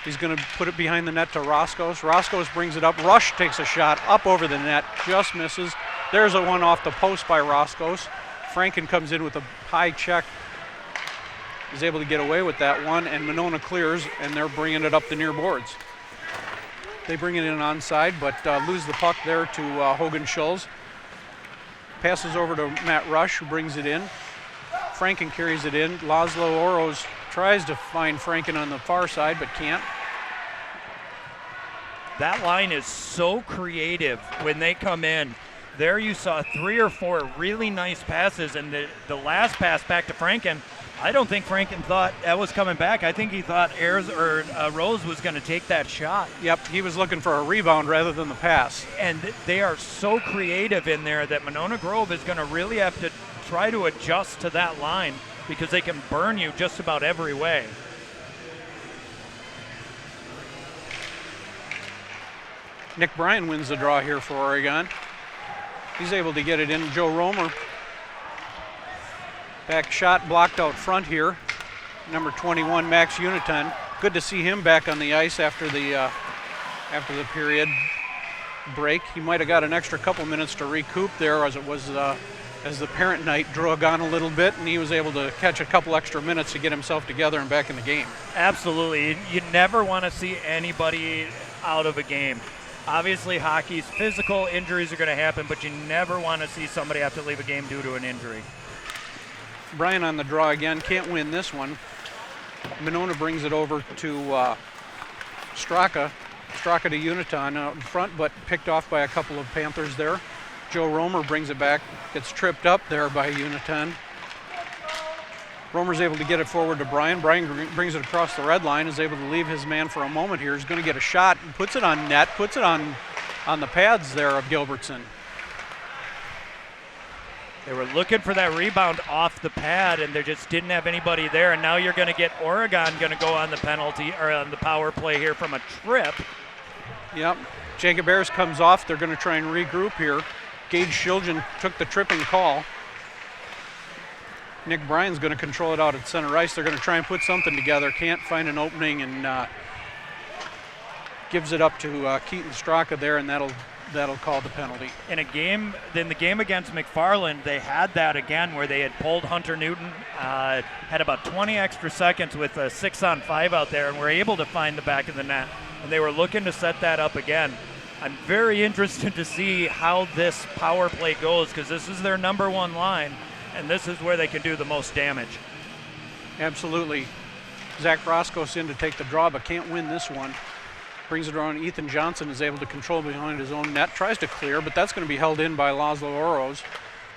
He's going to put it behind the net to Roscoe. Roscoe brings it up. Rush takes a shot up over the net, just misses. There's a one off the post by Roscoe. Franken comes in with a high check. Is able to get away with that one, and Monona clears, and they're bringing it up the near boards. They bring it in onside, but lose the puck there to Hogan Schulz. Passes over to Matt Rush, who brings it in. Franken carries it in. Laszlo Orosz tries to find Franken on the far side, but can't. That line is so creative when they come in. There you saw 3 or 4 really nice passes, and the last pass back to Franken, I don't think Franken thought that was coming back. I think he thought Rose was going to take that shot. Yep, he was looking for a rebound rather than the pass. And they are so creative in there that Monona Grove is going to really have to try to adjust to that line because they can burn you just about every way. Nick Bryan wins the draw here for Oregon. He's able to get it in. Joe Romer. Back shot blocked out front here. Number 21, Max Uniton. Good to see him back on the ice after the period break. He might have got an extra couple minutes to recoup there as the parent night drug on a little bit, and he was able to catch a couple extra minutes to get himself together and back in the game. Absolutely. You never want to see anybody out of a game. Obviously, hockey's physical injuries are going to happen, but you never want to see somebody have to leave a game due to an injury. Bryan on the draw again, can't win this one. Monona brings it over to Straka. Straka to Uniton out in front, but picked off by a couple of Panthers there. Joe Romer brings it back, gets tripped up there by Uniton. Romer's able to get it forward to Bryan. Bryan brings it across the red line, is able to leave his man for a moment here. He's going to get a shot and puts it on net, puts it on the pads there of Gilbertson. They were looking for that rebound off the pad, and they just didn't have anybody there. And now you're going to get Oregon going to go on the penalty or on the power play here from a trip. Yep. Jacob Ayers comes off. They're going to try and regroup here. Gage Shiljan took the tripping call. Nick Bryan's going to control it out at center ice. They're going to try and put something together. Can't find an opening, and gives it up to Keaton Straka there, and that'll call the penalty. In the game against McFarland, they had that again where they had pulled Hunter Newton, had about 20 extra seconds with a 6-on-5 out there, and were able to find the back of the net. And they were looking to set that up again. I'm very interested to see how this power play goes because this is their number one line, and this is where they can do the most damage. Absolutely. Zach Roscoe's in to take the draw, but can't win this one. Brings it around. Ethan Johnson is able to control behind his own net. Tries to clear, but that's going to be held in by Laszlo Orosz.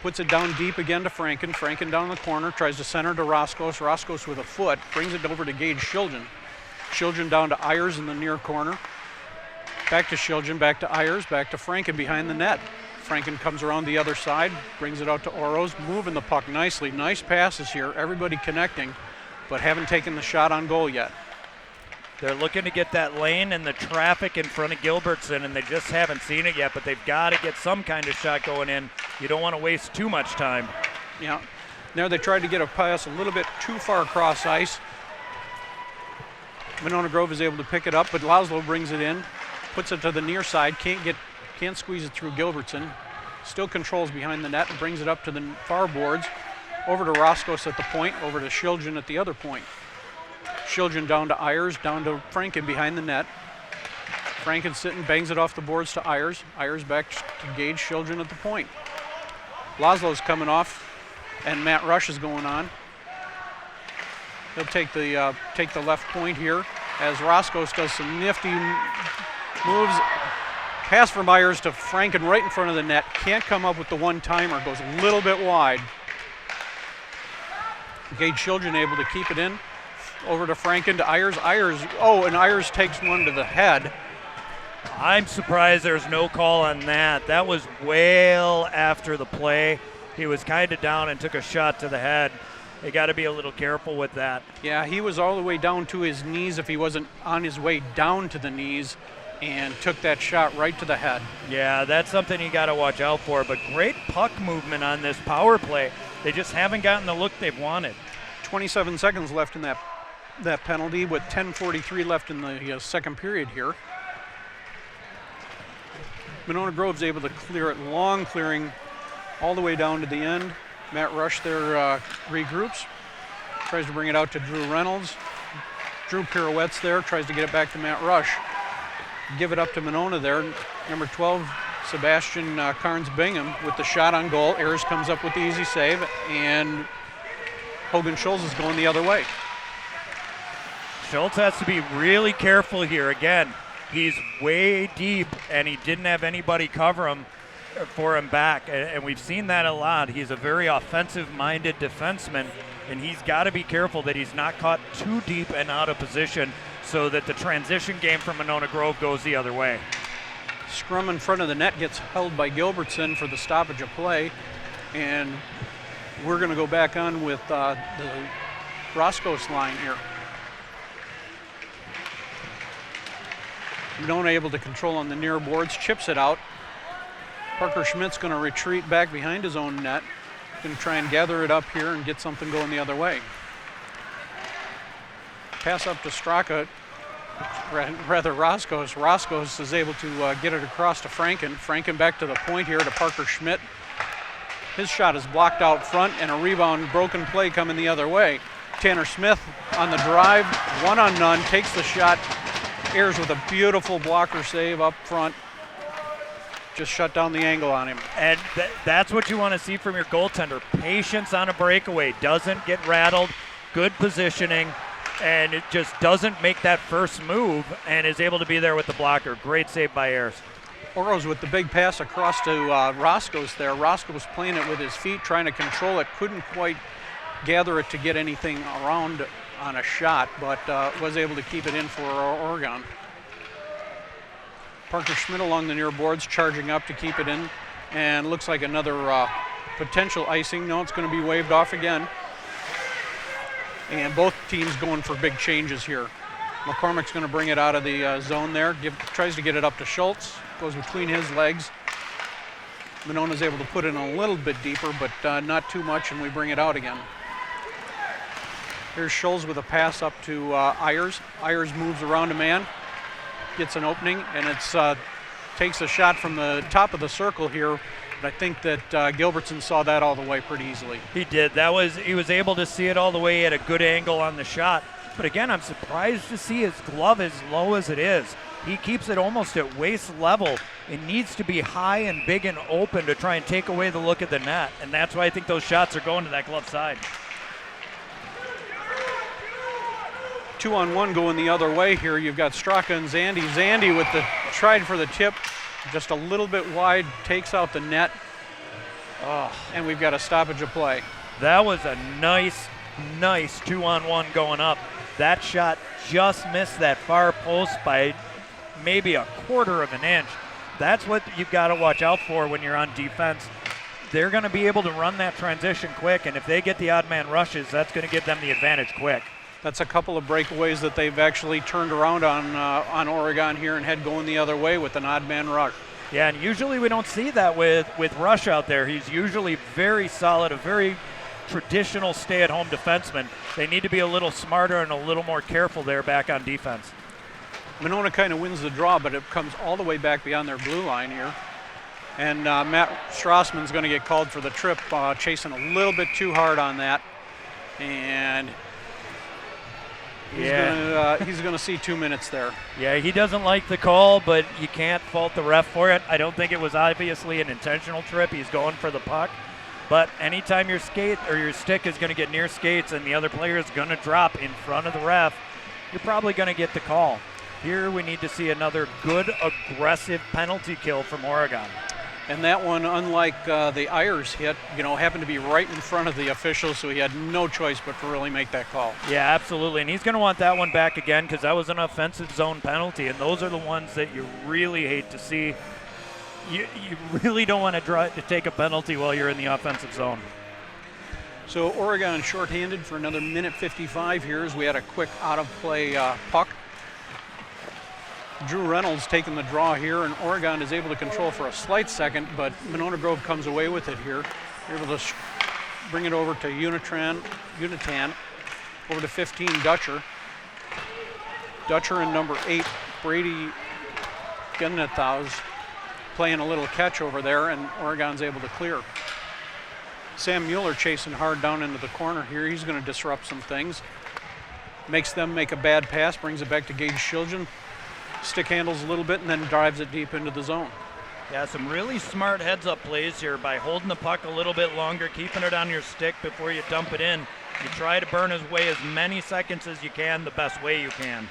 Puts it down deep again to Franken. Franken down the corner. Tries to center to Roscoe. Roscoe with a foot. Brings it over to Gage Shiljan. Shiljan down to Ayers in the near corner. Back to Shiljan. Back to Ayers. Back to Franken behind the net. Franken comes around the other side. Brings it out to Orosz. Moving the puck nicely. Nice passes here. Everybody connecting, but haven't taken the shot on goal yet. They're looking to get that lane and the traffic in front of Gilbertson, and they just haven't seen it yet, but they've got to get some kind of shot going in. You don't want to waste too much time. Yeah. There they tried to get a pass a little bit too far across ice. Monona Grove is able to pick it up, but Laszlo brings it in, puts it to the near side, can't squeeze it through Gilbertson. Still controls behind the net and brings it up to the far boards. Over to Roscoe at the point, over to Shiljan at the other point. Shiljan down to Ayers, down to Franken behind the net. Franken sitting, bangs it off the boards to Ayers. Ayers back to Gage Shiljan at the point. Laszlo's coming off, and Matt Rush is going on. He'll take the left point here as Roscoe does some nifty moves. Pass from Ayers to Franken right in front of the net. Can't come up with the one-timer, goes a little bit wide. Gage Shiljan able to keep it in. Over to Franken to Ayers. And Ayers takes one to the head. I'm surprised there's no call on that. That was well after the play. He was kind of down and took a shot to the head. They got to be a little careful with that. Yeah, he was all the way down to his knees if he wasn't on his way down to the knees, and took that shot right to the head. Yeah, that's something you got to watch out for. But great puck movement on this power play. They just haven't gotten the look they've wanted. 27 seconds left in that penalty with 10:43 left in the second period here. Monona Grove's able to clear it, long clearing all the way down to the end. Matt Rush there regroups, tries to bring it out to Drew Reynolds. Drew pirouettes there, tries to get it back to Matt Rush. Give it up to Monona there. Number 12, Sebastian Carnes-Bingham with the shot on goal. Ayers comes up with the easy save, and Hogan Schultz is going the other way. Schultz has to be really careful here. Again, he's way deep, and he didn't have anybody cover him for him back, and we've seen that a lot. He's a very offensive-minded defenseman, and he's got to be careful that he's not caught too deep and out of position so that the transition game from Monona Grove goes the other way. Scrum in front of the net gets held by Gilbertson for the stoppage of play, and we're going to go back on with the Roscoe's line here. Monona able to control on the near boards, chips it out. Parker Schmidt's going to retreat back behind his own net. Going to try and gather it up here and get something going the other way. Pass up to Straka, rather Roscoe's. Roscoe's is able to get it across to Franken. Franken back to the point here to Parker Schmidt. His shot is blocked out front, and a rebound, broken play coming the other way. Tanner Smith on the drive, one on none, takes the shot. Ayers with a beautiful blocker save up front. Just shut down the angle on him. And that's what you want to see from your goaltender. Patience on a breakaway, doesn't get rattled, good positioning, and it just doesn't make that first move and is able to be there with the blocker. Great save by Ayers. Oro's with the big pass across to Roscoe's there. Roscoe was playing it with his feet, trying to control it. Couldn't quite gather it to get anything around on a shot, but was able to keep it in for Oregon. Parker Schmidt along the near boards, charging up to keep it in, and looks like another potential icing. No, it's going to be waved off again. And both teams going for big changes here. McCormick's going to bring it out of the zone there, tries to get it up to Schultz, goes between his legs. Monona's able to put it in a little bit deeper, but not too much, and we bring it out again. Here's Schultz with a pass up to Ayers. Ayers moves around a man, gets an opening, and it's takes a shot from the top of the circle here. But I think that Gilbertson saw that all the way pretty easily. He did. He was able to see it all the way at a good angle on the shot. But again, I'm surprised to see his glove as low as it is. He keeps it almost at waist level. It needs to be high and big and open to try and take away the look at the net. And that's why I think those shots are going to that glove side. 2-on-1 going the other way here. You've got Straka and Zandy. Zandy with the tried for the tip, just a little bit wide, takes out the net. And we've got a stoppage of play. That was a nice 2-on-1 going up. That shot just missed that far post by maybe a quarter of an inch. That's what you've got to watch out for when you're on defense. They're going to be able to run that transition quick, and if they get the odd man rushes, that's going to give them the advantage quick. That's a couple of breakaways that they've actually turned around on Oregon here and had going the other way with an odd man rush. Yeah, and usually we don't see that with Rush out there. He's usually very solid, a very traditional stay-at-home defenseman. They need to be a little smarter and a little more careful there back on defense. Monona kind of wins the draw, but it comes all the way back beyond their blue line here. And Matt Strassman's going to get called for the trip, chasing a little bit too hard on that. And he's going to see 2 minutes there. Yeah, he doesn't like the call, but you can't fault the ref for it. I don't think it was obviously an intentional trip. He's going for the puck. But anytime your skate or your stick is going to get near skates and the other player is going to drop in front of the ref, you're probably going to get the call. Here we need to see another good, aggressive penalty kill from Oregon. And that one, unlike the Ayers hit, happened to be right in front of the official, so he had no choice but to really make that call. Yeah, absolutely. And he's going to want that one back again because that was an offensive zone penalty, and those are the ones that you really hate to see. You really don't want to take a penalty while you're in the offensive zone. So Oregon shorthanded for another minute 55 here as we had a quick out-of-play puck. Drew Reynolds taking the draw here, and Oregon is able to control for a slight second, but Monona Grove comes away with it here. They're able to bring it over to Unitan, over to 15, Dutcher. Dutcher and number 8, Brady Gennethaus, playing a little catch over there, and Oregon's able to clear. Sam Mueller chasing hard down into the corner here. He's going to disrupt some things. Makes them make a bad pass, brings it back to Gage Shiljan. Stick handles a little bit and then drives it deep into the zone. Yeah, some really smart heads-up plays here by holding the puck a little bit longer, keeping it on your stick before you dump it in. You try to burn away as many seconds as you can, the best way you can.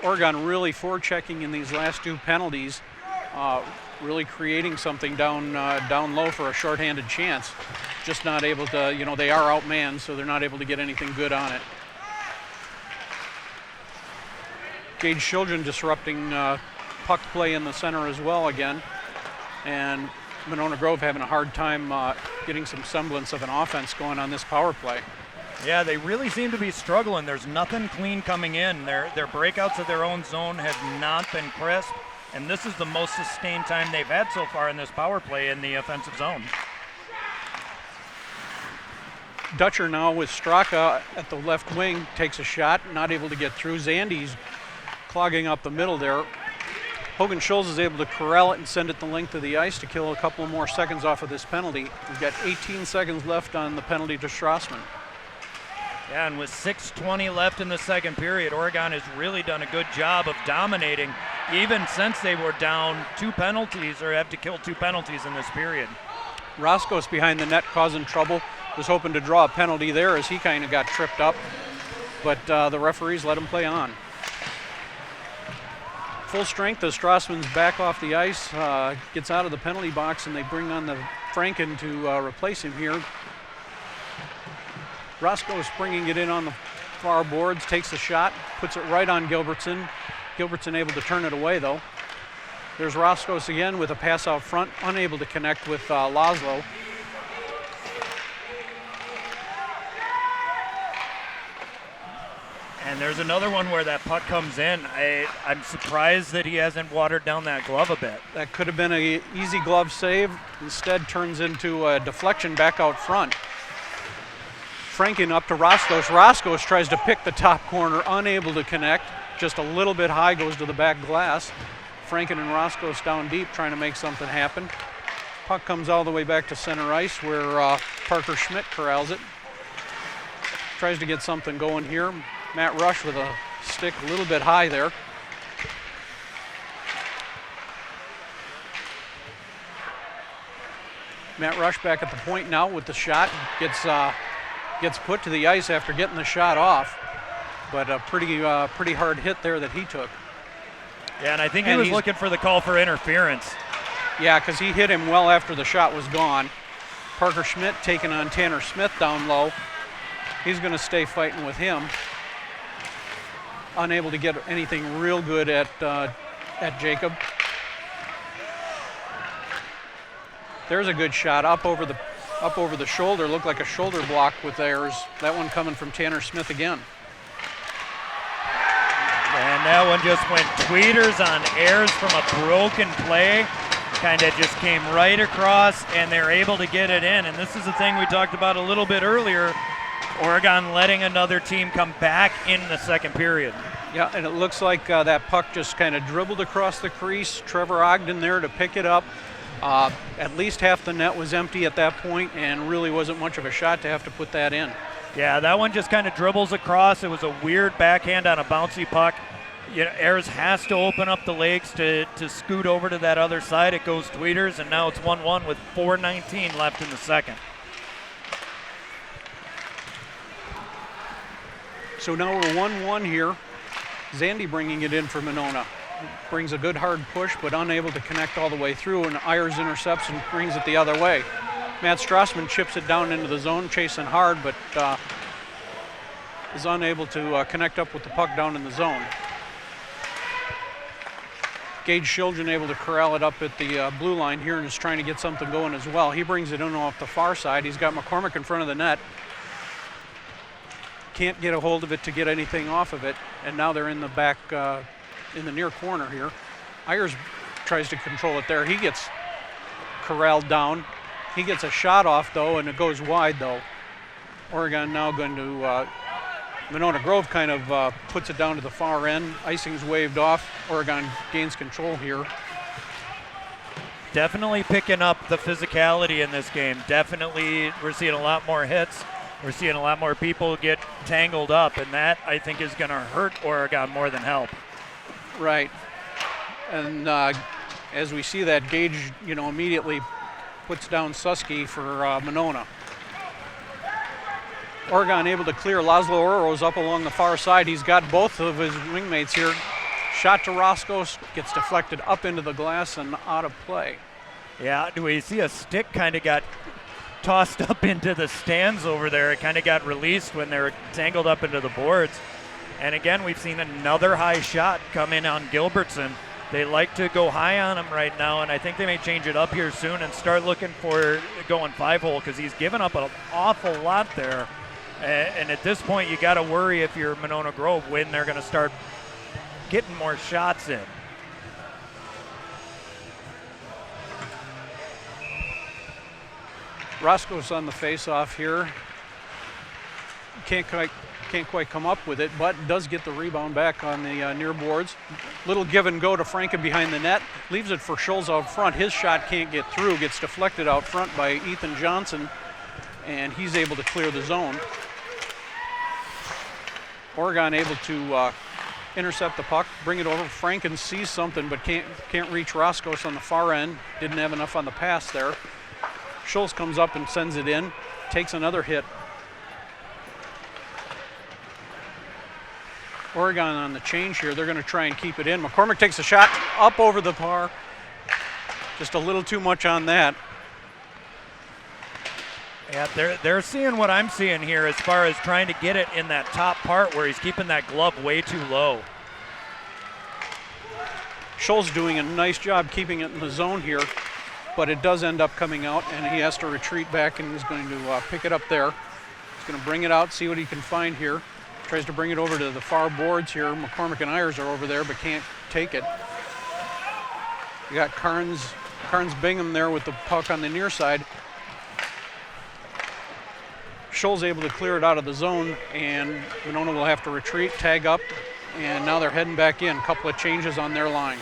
Oregon really forechecking in these last 2 penalties, really creating something down low for a shorthanded chance. Just not able to, they are outmanned, so they're not able to get anything good on it. Gage Shiljan disrupting puck play in the center as well again. And Monona Grove having a hard time getting some semblance of an offense going on this power play. Yeah, they really seem to be struggling. There's nothing clean coming in. Their breakouts of their own zone have not been crisp, and this is the most sustained time they've had so far in this power play in the offensive zone. Dutcher now with Straka at the left wing takes a shot, not able to get through. Zandy's clogging up the middle there. Hogan Schulz is able to corral it and send it the length of the ice to kill a couple more seconds off of this penalty. We've got 18 seconds left on the penalty to Strassman. Yeah, and with 6:20 left in the second period, Oregon has really done a good job of dominating, even since they were down 2 penalties or have to kill 2 penalties in this period. Roscoe's behind the net causing trouble. Was hoping to draw a penalty there as he kind of got tripped up, but the referees let him play on. Full strength as Strassman's back off the ice, gets out of the penalty box, and they bring on the Franken to replace him here. Roscoe's bringing it in on the far boards, takes the shot, puts it right on Gilbertson. Gilbertson able to turn it away though. There's Roscoe's again with a pass out front, unable to connect with Laszlo. And there's another one where that puck comes in. I'm surprised that he hasn't watered down that glove a bit. That could have been an easy glove save. Instead turns into a deflection back out front. Franken up to Roscoe. Roscoe tries to pick the top corner, unable to connect. Just a little bit high, goes to the back glass. Franken and Roscoe down deep trying to make something happen. Puck comes all the way back to center ice where Parker Schmidt corrals it. Tries to get something going here. Matt Rush with a stick a little bit high there. Matt Rush back at the point now with the shot. Gets put to the ice after getting the shot off, but a pretty hard hit there that he took. Yeah, and I think he was looking for the call for interference. Yeah, because he hit him well after the shot was gone. Parker Schmidt taking on Tanner Smith down low. He's going to stay fighting with him. Unable to get anything real good at Jacob. There's a good shot up over the shoulder. Looked like a shoulder block with theirs. That one coming from Tanner Smith again. And that one just went tweeters on airs from a broken play. Kind of just came right across, and they're able to get it in. And this is the thing we talked about a little bit earlier. Oregon letting another team come back in the second period. Yeah, and it looks like that puck just kind of dribbled across the crease. Trevor Ogden there to pick it up. At least half the net was empty at that point, and really wasn't much of a shot to have to put that in. Yeah, that one just kind of dribbles across. It was a weird backhand on a bouncy puck. You know, Ayers has to open up the legs to scoot over to that other side. It goes tweeters, and now it's 1-1 with 4:19 left in the second. So now we're 1-1 here. Zandy bringing it in for Monona. Brings a good hard push, but unable to connect all the way through, and Ayers intercepts and brings it the other way. Matt Strassman chips it down into the zone, chasing hard, but is unable to connect up with the puck down in the zone. Gage Shiljan able to corral it up at the blue line here and is trying to get something going as well. He brings it in off the far side. He's got McCormick in front of the net. can't get a hold of it to get anything off of it, and now they're in the back, in the near corner here. Ayers tries to control it there. He gets corralled down. He gets a shot off, though, and it goes wide, though. Oregon now going to, Monona Grove kind of puts it down to the far end. Icing's waved off. Oregon gains control here. Definitely picking up the physicality in this game. Definitely, we're seeing a lot more hits. We're seeing a lot more people get tangled up, and that, I think, is going to hurt Oregon more than help. Right. And as we see that, Gage, immediately puts down Susky for Monona. Oregon able to clear. Laszlo Uro's up along the far side. He's got both of his wingmates here. Shot to Roscoe, gets deflected up into the glass and out of play. Yeah, do we see a stick kind of got tossed up into the stands over there? It kind of got released when they were tangled up into the boards. And again, we've seen another high shot come in on Gilbertson. They like to go high on him right now, and I think they may change it up here soon and start looking for going 5-hole, because he's given up an awful lot there. And at this point, you got to worry if you're Monona Grove when they're going to start getting more shots in. Roscoe's on the face-off here. Can't quite come up with it, but does get the rebound back on the near boards. Little give and go to Franken behind the net. Leaves it for Schulz out front. His shot can't get through. Gets deflected out front by Ethan Johnson, and he's able to clear the zone. Oregon able to intercept the puck, bring it over. Franken sees something but can't reach Roscoe on the far end. Didn't have enough on the pass there. Schulz comes up and sends it in. Takes another hit. Oregon on the change here. They're going to try and keep it in. McCormick takes a shot up over the bar. Just a little too much on that. Yeah, they're seeing what I'm seeing here as far as trying to get it in that top part where he's keeping that glove way too low. Schulz doing a nice job keeping it in the zone here, but it does end up coming out, and he has to retreat back, and he's going to pick it up there. He's going to bring it out, see what he can find here. Tries to bring it over to the far boards here. McCormick and Ayers are over there, but can't take it. You got Carnes Bingham there with the puck on the near side. Schulz able to clear it out of the zone, and Monona will have to retreat, tag up, and now they're heading back in. A couple of changes on their line.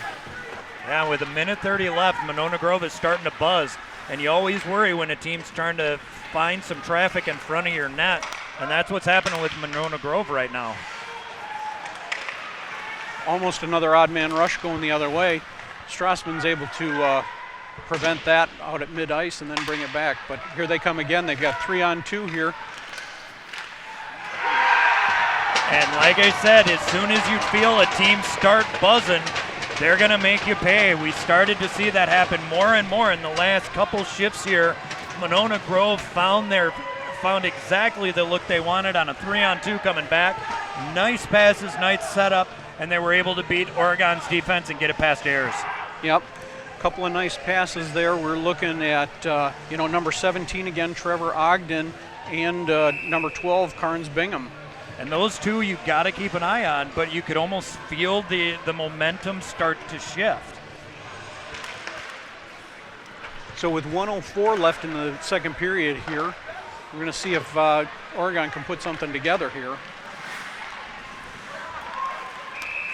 Yeah, with 1:30 left, Monona Grove is starting to buzz, and you always worry when a team's trying to find some traffic in front of your net, and that's what's happening with Monona Grove right now. Almost another odd man rush going the other way. Strassman's able to prevent that out at mid-ice and then bring it back. But here they come again. They've got 3-on-2 here. And like I said, as soon as you feel a team start buzzing, they're going to make you pay. We started to see that happen more and more in the last couple shifts here. Monona Grove found exactly the look they wanted on a 3-on-2 coming back. Nice passes, nice setup, and they were able to beat Oregon's defense and get it past Ayers. Yep. Couple of nice passes there. We're looking at, number 17 again, Trevor Ogden, and number 12, Carnes Bingham. And those two you got to keep an eye on, but you could almost feel the momentum start to shift. So with 1:04 left in the second period here, we're going to see if Oregon can put something together here.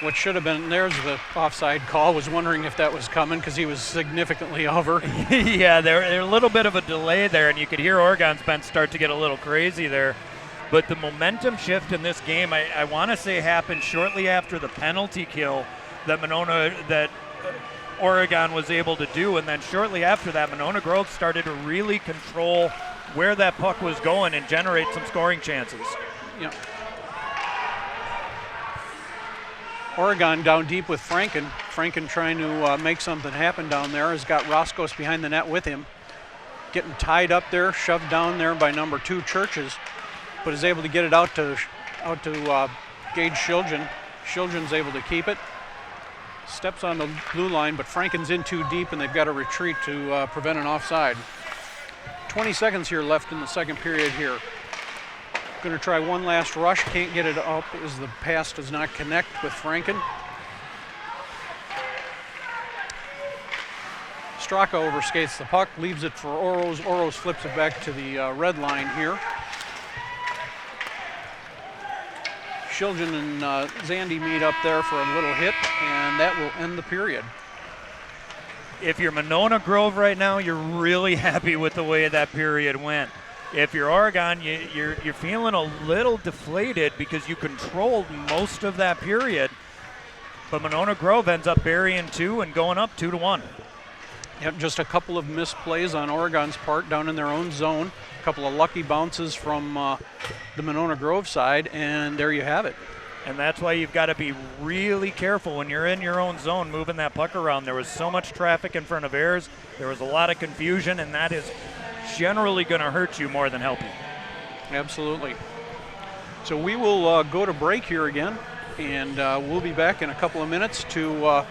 What should have been, there's the offside call. Was wondering if that was coming because he was significantly over. Yeah, there a little bit of a delay there, and you could hear Oregon's bench start to get a little crazy there. But the momentum shift in this game, I want to say, happened shortly after the penalty kill that Oregon was able to do, and then shortly after that, Monona Grove started to really control where that puck was going and generate some scoring chances. Yeah. Oregon down deep with Franken. Franken trying to make something happen down there. Has got Roscoe behind the net with him. Getting tied up there, shoved down there by number 2, Churches, but is able to get it out to Gage Shiljan. Shiljan's able to keep it. Steps on the blue line, but Franken's in too deep, and they've got to retreat to prevent an offside. 20 seconds here left in the second period here. Going to try one last rush. Can't get it up as the pass does not connect with Franken. Straka overskates the puck, leaves it for Oros. Oros flips it back to the red line here. Shiljan and Zandy meet up there for a little hit, and that will end the period. If you're Monona Grove right now, you're really happy with the way that period went. If you're Oregon, you're feeling a little deflated because you controlled most of that period, but Monona Grove ends up burying two and going up 2-1. Yep, just a couple of misplays on Oregon's part down in their own zone. A couple of lucky bounces from the Monona Grove side, and there you have it. And that's why you've got to be really careful when you're in your own zone moving that puck around. There was so much traffic in front of Ayers. There was a lot of confusion, and that is generally going to hurt you more than help you. Absolutely. So we will go to break here again, and we'll be back in a couple of minutes to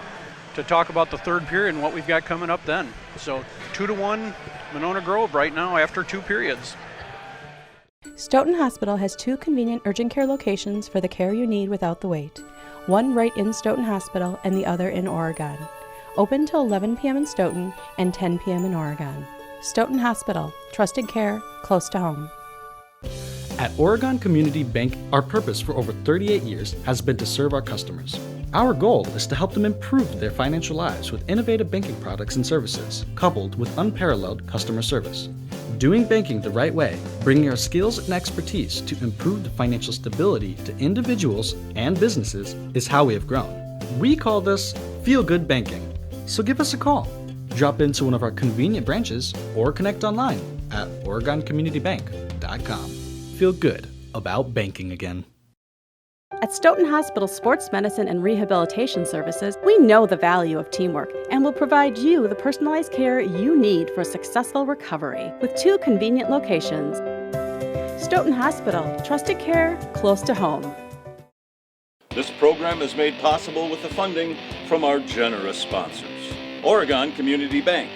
talk about the third period and what we've got coming up then. So 2-1 Monona Grove right now after 2 periods. Stoughton Hospital has 2 convenient urgent care locations for the care you need without the wait. One right in Stoughton Hospital and the other in Oregon. Open till 11 p.m. in Stoughton and 10 p.m. in Oregon. Stoughton Hospital, trusted care, close to home. At Oregon Community Bank, our purpose for over 38 years has been to serve our customers. Our goal is to help them improve their financial lives with innovative banking products and services, coupled with unparalleled customer service. Doing banking the right way, bringing our skills and expertise to improve the financial stability to individuals and businesses is how we have grown. We call this Feel Good Banking. So give us a call. Drop into one of our convenient branches or connect online at OregonCommunityBank.com. Feel good about banking again. At Stoughton Hospital Sports Medicine and Rehabilitation Services, we know the value of teamwork and will provide you the personalized care you need for a successful recovery with 2 convenient locations. Stoughton Hospital, trusted care, close to home. This program is made possible with the funding from our generous sponsors. Oregon Community Bank,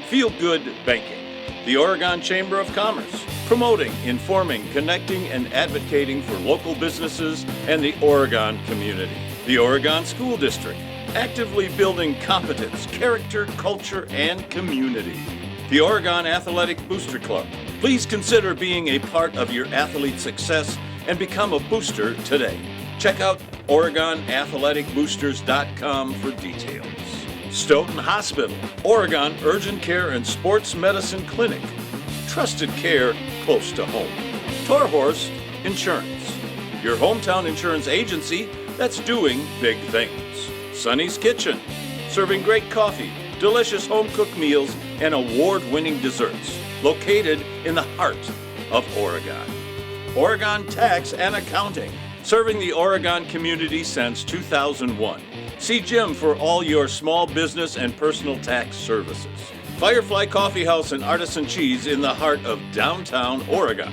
Feel Good Banking, the Oregon Chamber of Commerce, promoting, informing, connecting, and advocating for local businesses and the Oregon community. The Oregon School District, actively building competence, character, culture, and community. The Oregon Athletic Booster Club. Please consider being a part of your athlete's success and become a booster today. Check out OregonAthleticBoosters.com for details. Stoughton Hospital, Oregon Urgent Care and Sports Medicine Clinic. Trusted care close to home. Torhorse Insurance, your hometown insurance agency that's doing big things. Sonny's Kitchen, serving great coffee, delicious home-cooked meals, and award-winning desserts, located in the heart of Oregon. Oregon Tax and Accounting, serving the Oregon community since 2001. See Jim for all your small business and personal tax services. Firefly Coffee House and Artisan Cheese in the heart of downtown Oregon.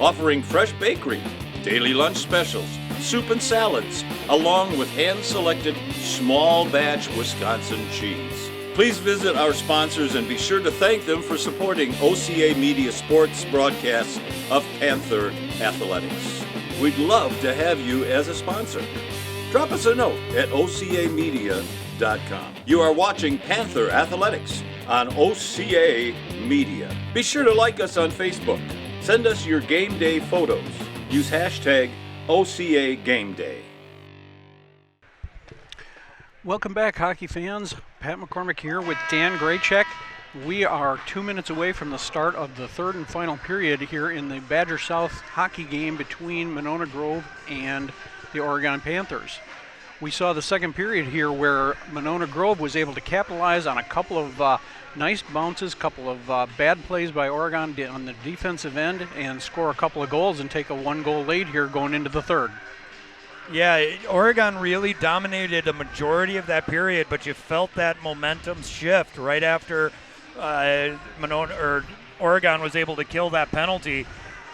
Offering fresh bakery, daily lunch specials, soup and salads, along with hand-selected small batch Wisconsin cheese. Please visit our sponsors and be sure to thank them for supporting OCA Media sports broadcasts of Panther Athletics. We'd love to have you as a sponsor. Drop us a note at ocamedia.com. You are watching Panther Athletics on OCA Media. Be sure to like us on Facebook. Send us your game day photos. Use hashtag OCA Game Day. Welcome back, hockey fans. Pat McCormick here with Dan Graycheck. We are 2 minutes away from the start of the third and final period here in the Badger South hockey game between Monona Grove and the Oregon Panthers. We saw the second period here where Monona Grove was able to capitalize on a couple of nice bounces, couple of bad plays by Oregon on the defensive end, and score a couple of goals and take a 1-goal lead here going into the third. Yeah, Oregon really dominated a majority of that period, but you felt that momentum shift right after Oregon was able to kill that penalty,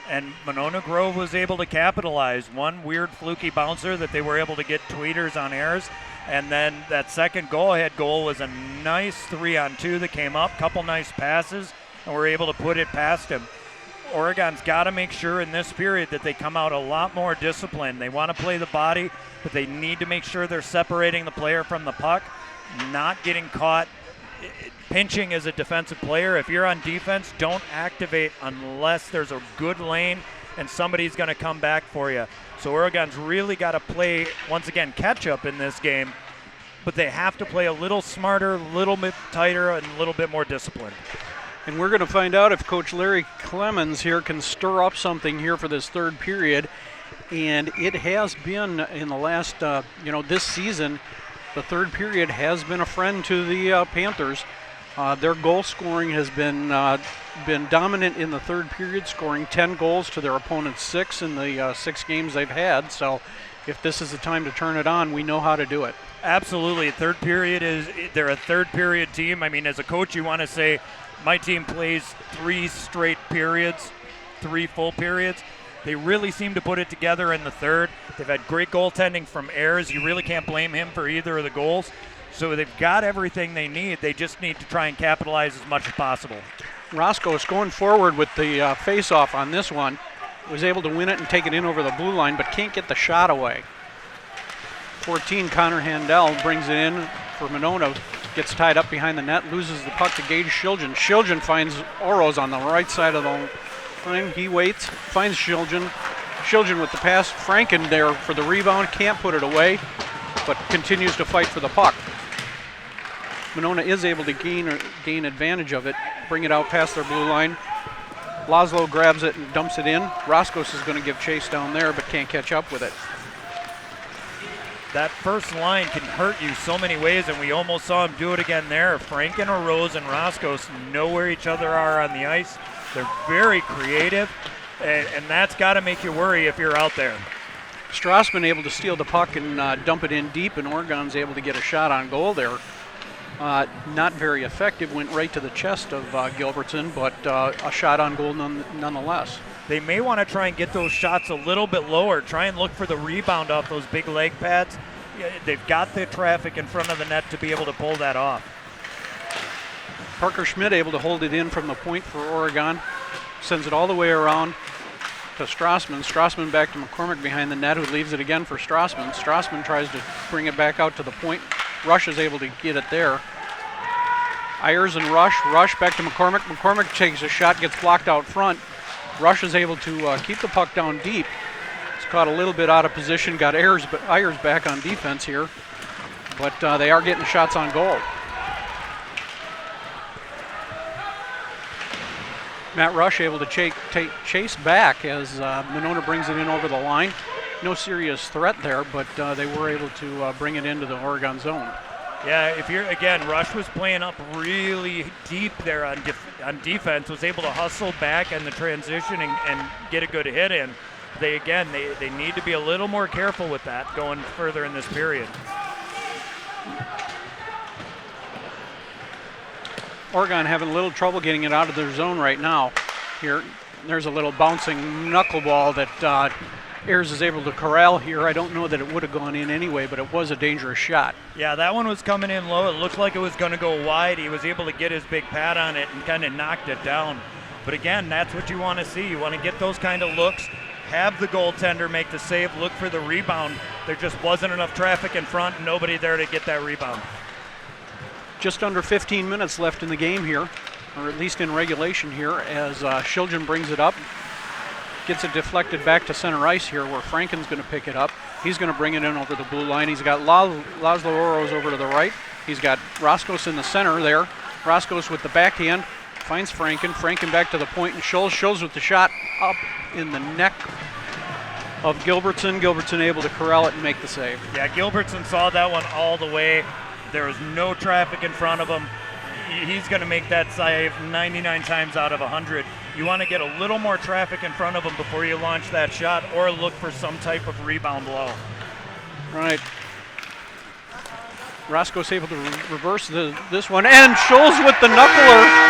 and Monona Grove was able to capitalize. One weird fluky bouncer that they were able to get tweeters on Ayers, and then that second go-ahead goal was a nice 3-on-2 that came up, couple nice passes, and were able to put it past him. Oregon's got to make sure in this period that they come out a lot more disciplined. They want to play the body, but they need to make sure they're separating the player from the puck, not getting caught pinching as a defensive player. If you're on defense, don't activate unless there's a good lane and somebody's going to come back for you. So Oregon's really got to play, once again, catch up in this game, but they have to play a little smarter, a little bit tighter, and a little bit more disciplined. And we're going to find out if Coach Larry Clemens here can stir up something here for this third period. And it has been in the last, this season, the third period has been a friend to the Panthers. Their goal scoring has been dominant in the third period, scoring 10 goals to their opponent's 6 in the 6 games they've had. So if this is the time to turn it on, we know how to do it. Absolutely. Third period they're a third period team. I mean, as a coach, you want to say, my team plays 3 straight periods, 3 full periods. They really seem to put it together in the third. They've had great goaltending from Ayers. You really can't blame him for either of the goals. So they've got everything they need. They just need to try and capitalize as much as possible. Roscoe is going forward with the face-off on this one. Was able to win it and take it in over the blue line, but can't get the shot away. 14, Connor Handel brings it in for Monona. Gets tied up behind the net, loses the puck to Gage Shiljan. Shiljan finds Oroz on the right side of the line. He waits, finds Shiljan. Shiljan with the pass. Franken there for the rebound, can't put it away, but continues to fight for the puck. Monona is able to gain advantage of it, bring it out past their blue line. Laszlo grabs it and dumps it in. Roscos is going to give chase down there, but can't catch up with it. That first line can hurt you so many ways, and we almost saw him do it again there. Franken, Rose, and Roscos know where each other are on the ice. They're very creative, and that's got to make you worry if you're out there. Strassman able to steal the puck and dump it in deep, and Oregon's able to get a shot on goal there. Not very effective, went right to the chest of Gilbertson, but a shot on goal nonetheless. They may want to try and get those shots a little bit lower, try and look for the rebound off those big leg pads. They've got the traffic in front of the net to be able to pull that off. Parker Schmidt able to hold it in from the point for Oregon. Sends it all the way around to Strassman. Strassman back to McCormick behind the net, who leaves it again for Strassman. Strassman tries to bring it back out to the point. Rush is able to get it there. Ayers and Rush back to McCormick. McCormick takes a shot, gets blocked out front. Rush is able to keep the puck down deep. It's caught a little bit out of position, got Ayers back on defense here, but they are getting shots on goal. Matt Rush able to chase back as Monona brings it in over the line. No serious threat there, but they were able to bring it into the Oregon zone. Yeah, Rush was playing up really deep there on defense, was able to hustle back in the transition and get a good hit in. They need to be a little more careful with that going further in this period. Oregon having a little trouble getting it out of their zone right now. Here, there's a little bouncing knuckleball that Ayers is able to corral here. I don't know that it would have gone in anyway, but it was a dangerous shot. Yeah, that one was coming in low. It looked like it was going to go wide. He was able to get his big pad on it and kind of knocked it down. But again, that's what you want to see. You want to get those kind of looks, have the goaltender make the save, look for the rebound. There just wasn't enough traffic in front and nobody there to get that rebound. Just under 15 minutes left in the game here, or at least in regulation here, as Shiljan brings it up. Gets it deflected back to center ice here where Franken's going to pick it up. He's going to bring it in over the blue line. He's got Laszlo Oroz over to the right. He's got Roscos in the center there. Roscos with the backhand. Finds Franken. Franken back to the point and Scholes with the shot up in the neck of Gilbertson. Gilbertson able to corral it and make the save. Yeah, Gilbertson saw that one all the way. There was no traffic in front of him. He's going to make that save 99 times out of 100. You want to get a little more traffic in front of him before you launch that shot or look for some type of rebound low. Right. Roscoe's able to reverse this one, and Scholes with the knuckler.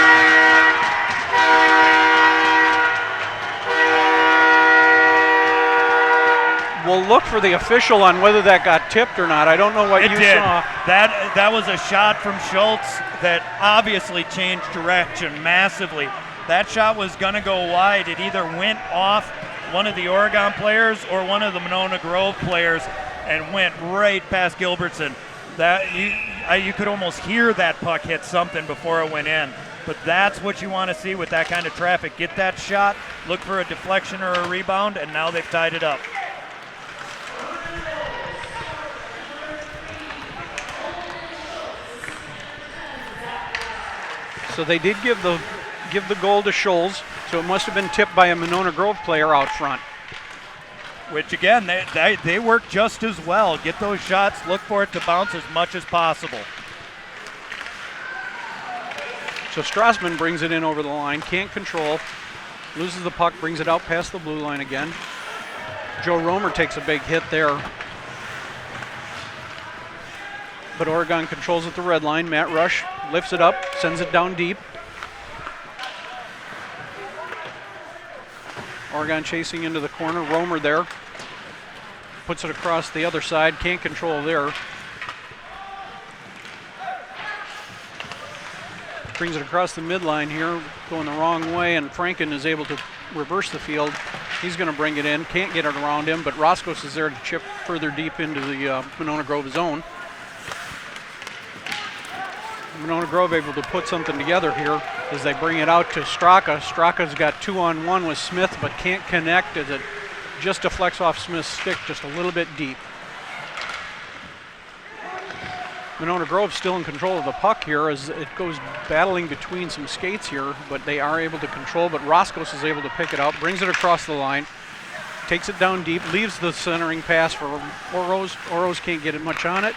We'll look for the official on whether that got tipped or not. I don't know what you saw. That was a shot from Schultz that obviously changed direction massively. that shot was going to go wide. It either went off one of the Oregon players or one of the Monona Grove players and went right past Gilbertson. That you could almost hear that puck hit something before it went in. But that's what you want to see with that kind of traffic. Get that shot, look for a deflection or a rebound, and now they've tied it up. So they did give the goal to Scholes, so it must have been tipped by a Monona Grove player out front. Which again, they work just as well. Get those shots, look for it to bounce as much as possible. So Strassman brings it in over the line, can't control, loses the puck, brings it out past the blue line again. Joe Romer takes a big hit there. But Oregon controls at the red line. Matt Rush lifts it up, sends it down deep. Oregon chasing into the corner. Romer there. Puts it across the other side. Can't control there. Brings it across the midline here, going the wrong way, and Franken is able to reverse the field. He's going to bring it in. Can't get it around him, but Roscos is there to chip further deep into the Monona Grove zone. Monona Grove able to put something together here as they bring it out to Straka. Straka's got 2-on-1 with Smith, but can't connect as it just deflects off Smith's stick just a little bit deep. Monona Grove still in control of the puck here as it goes battling between some skates here, but they are able to control, but Roscos is able to pick it up, brings it across the line, takes it down deep, leaves the centering pass for Oroz. Oroz can't get it much on it.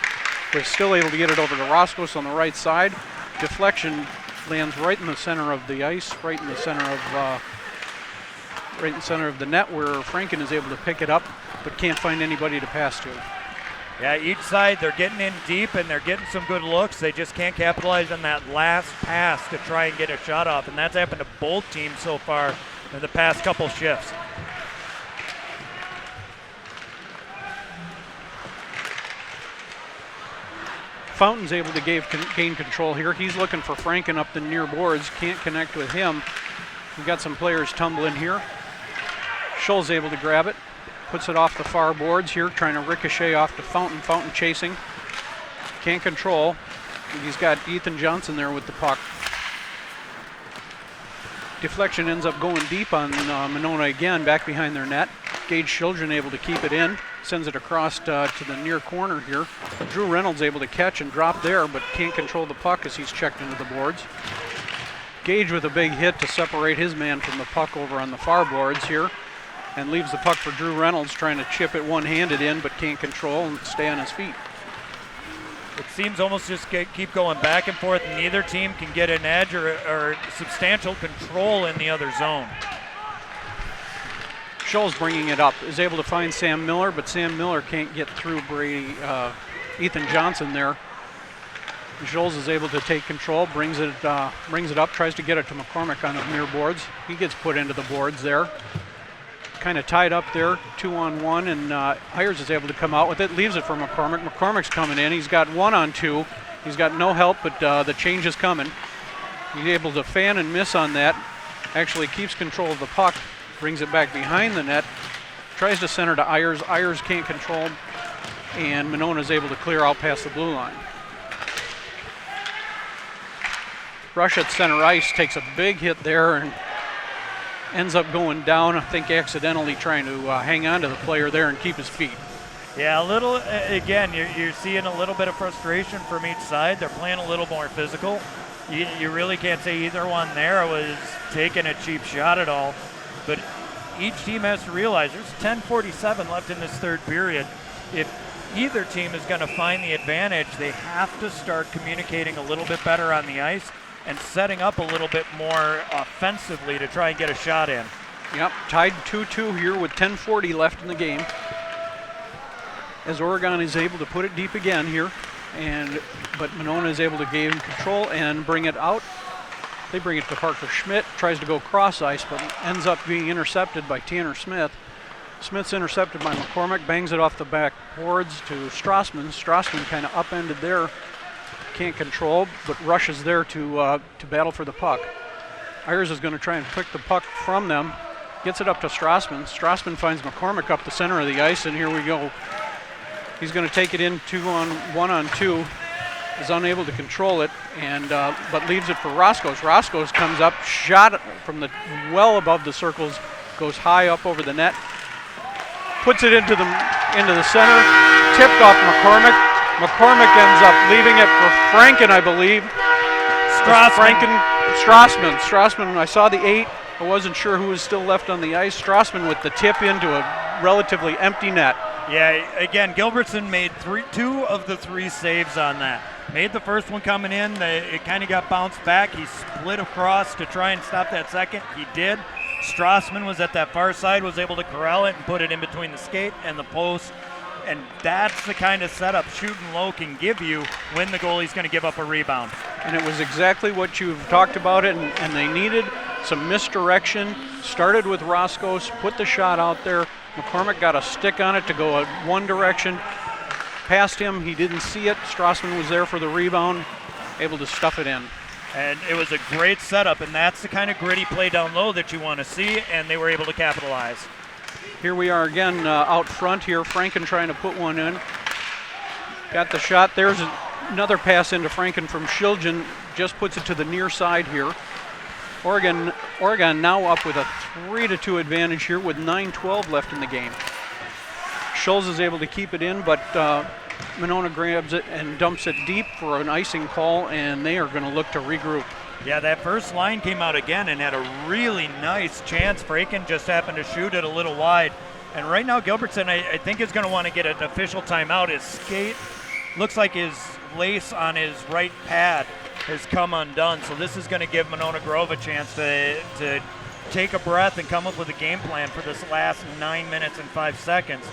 They're still able to get it over to Roscos on the right side. Deflection lands right in the center of the ice, right in the center of the net, where Franken is able to pick it up, but can't find anybody to pass to. Yeah, each side they're getting in deep and they're getting some good looks. They just can't capitalize on that last pass to try and get a shot off, and that's happened to both teams so far in the past couple shifts. Fountain's able to gain control here. He's looking for Franken up the near boards. Can't connect with him. We've got some players tumbling here. Scholl's able to grab it. Puts it off the far boards here, trying to ricochet off to Fountain. Fountain chasing. Can't control. He's got Ethan Johnson there with the puck. Deflection ends up going deep on Monona again, back behind their net. Gage Children able to keep it in. Sends it across to the near corner here. Drew Reynolds able to catch and drop there, but can't control the puck as he's checked into the boards. Gage with a big hit to separate his man from the puck over on the far boards here, and leaves the puck for Drew Reynolds, trying to chip it one-handed in, but can't control and stay on his feet. It seems almost just keep going back and forth. Neither team can get an edge or substantial control in the other zone. Scholl's bringing it up, is able to find Sam Miller, but Sam Miller can't get through Ethan Johnson there. Scholes is able to take control, brings it up, tries to get it to McCormick on the near boards. He gets put into the boards there. Kind of tied up there, 2-on-1, and Hires is able to come out with it, leaves it for McCormick. McCormick's coming in, he's got 1-on-2. He's got no help, but the change is coming. He's able to fan and miss on that. Actually keeps control of the puck, brings it back behind the net, tries to center to Ayers. Ayers can't control, and Monona is able to clear out past the blue line. Rush at center ice takes a big hit there and ends up going down, I think accidentally trying to hang on to the player there and keep his feet. Yeah, a little, again, you're seeing a little bit of frustration from each side. They're playing a little more physical. You really can't say either one there was taking a cheap shot at all. But each team has to realize there's 10:47 left in this third period. If either team is going to find the advantage, they have to start communicating a little bit better on the ice and setting up a little bit more offensively to try and get a shot in. Yep, tied 2-2 here with 10:40 left in the game. As Oregon is able to put it deep again here, but Monona is able to gain control and bring it out. They bring it to Parker Schmidt, tries to go cross ice, but ends up being intercepted by Tanner Smith. Smith's intercepted by McCormick, bangs it off the back boards to Strassman. Strassman kind of upended there, can't control, but Rush is there to battle for the puck. Ayers is going to try and pick the puck from them. Gets it up to Strassman. Strassman finds McCormick up the center of the ice, and here we go. He's going to take it in 1-on-2. Is unable to control it, and but leaves it for Roscoes. Roscoes comes up, shot from the well above the circles, goes high up over the net, puts it into the center, tipped off McCormick. McCormick ends up leaving it for Franken, I believe. Strassman, I saw the 8. I wasn't sure who was still left on the ice. Strassman with the tip into a relatively empty net. Yeah, again, Gilbertson made 2 of the 3 saves on that. Made the first one coming in. It kind of got bounced back. He split across to try and stop that second. He did. Strassman was at that far side, was able to corral it and put it in between the skate and the post. And that's the kind of setup shooting low can give you when the goalie's going to give up a rebound. And it was exactly what you've talked about it, and they needed some misdirection. Started with Roscoes, put the shot out there. McCormick got a stick on it to go one direction. Past him, he didn't see it. Strassman was there for the rebound, able to stuff it in. And it was a great setup, and that's the kind of gritty play down low that you want to see, and they were able to capitalize. Here we are again out front here. Franken trying to put one in. Got the shot. There's another pass into Franken from Shiljan. Just puts it to the near side here. Oregon now up with a 3-2 advantage here with 9:12 left in the game. Schulz is able to keep it in, but Monona grabs it and dumps it deep for an icing call, and they are going to look to regroup. Yeah, that first line came out again and had a really nice chance. Franken just happened to shoot it a little wide. And right now, Gilbertson, I think, is going to want to get an official timeout. His skate looks like his lace on his right pad has come undone. So this is going to give Monona Grove a chance to take a breath and come up with a game plan for this last 9 minutes and 5 seconds.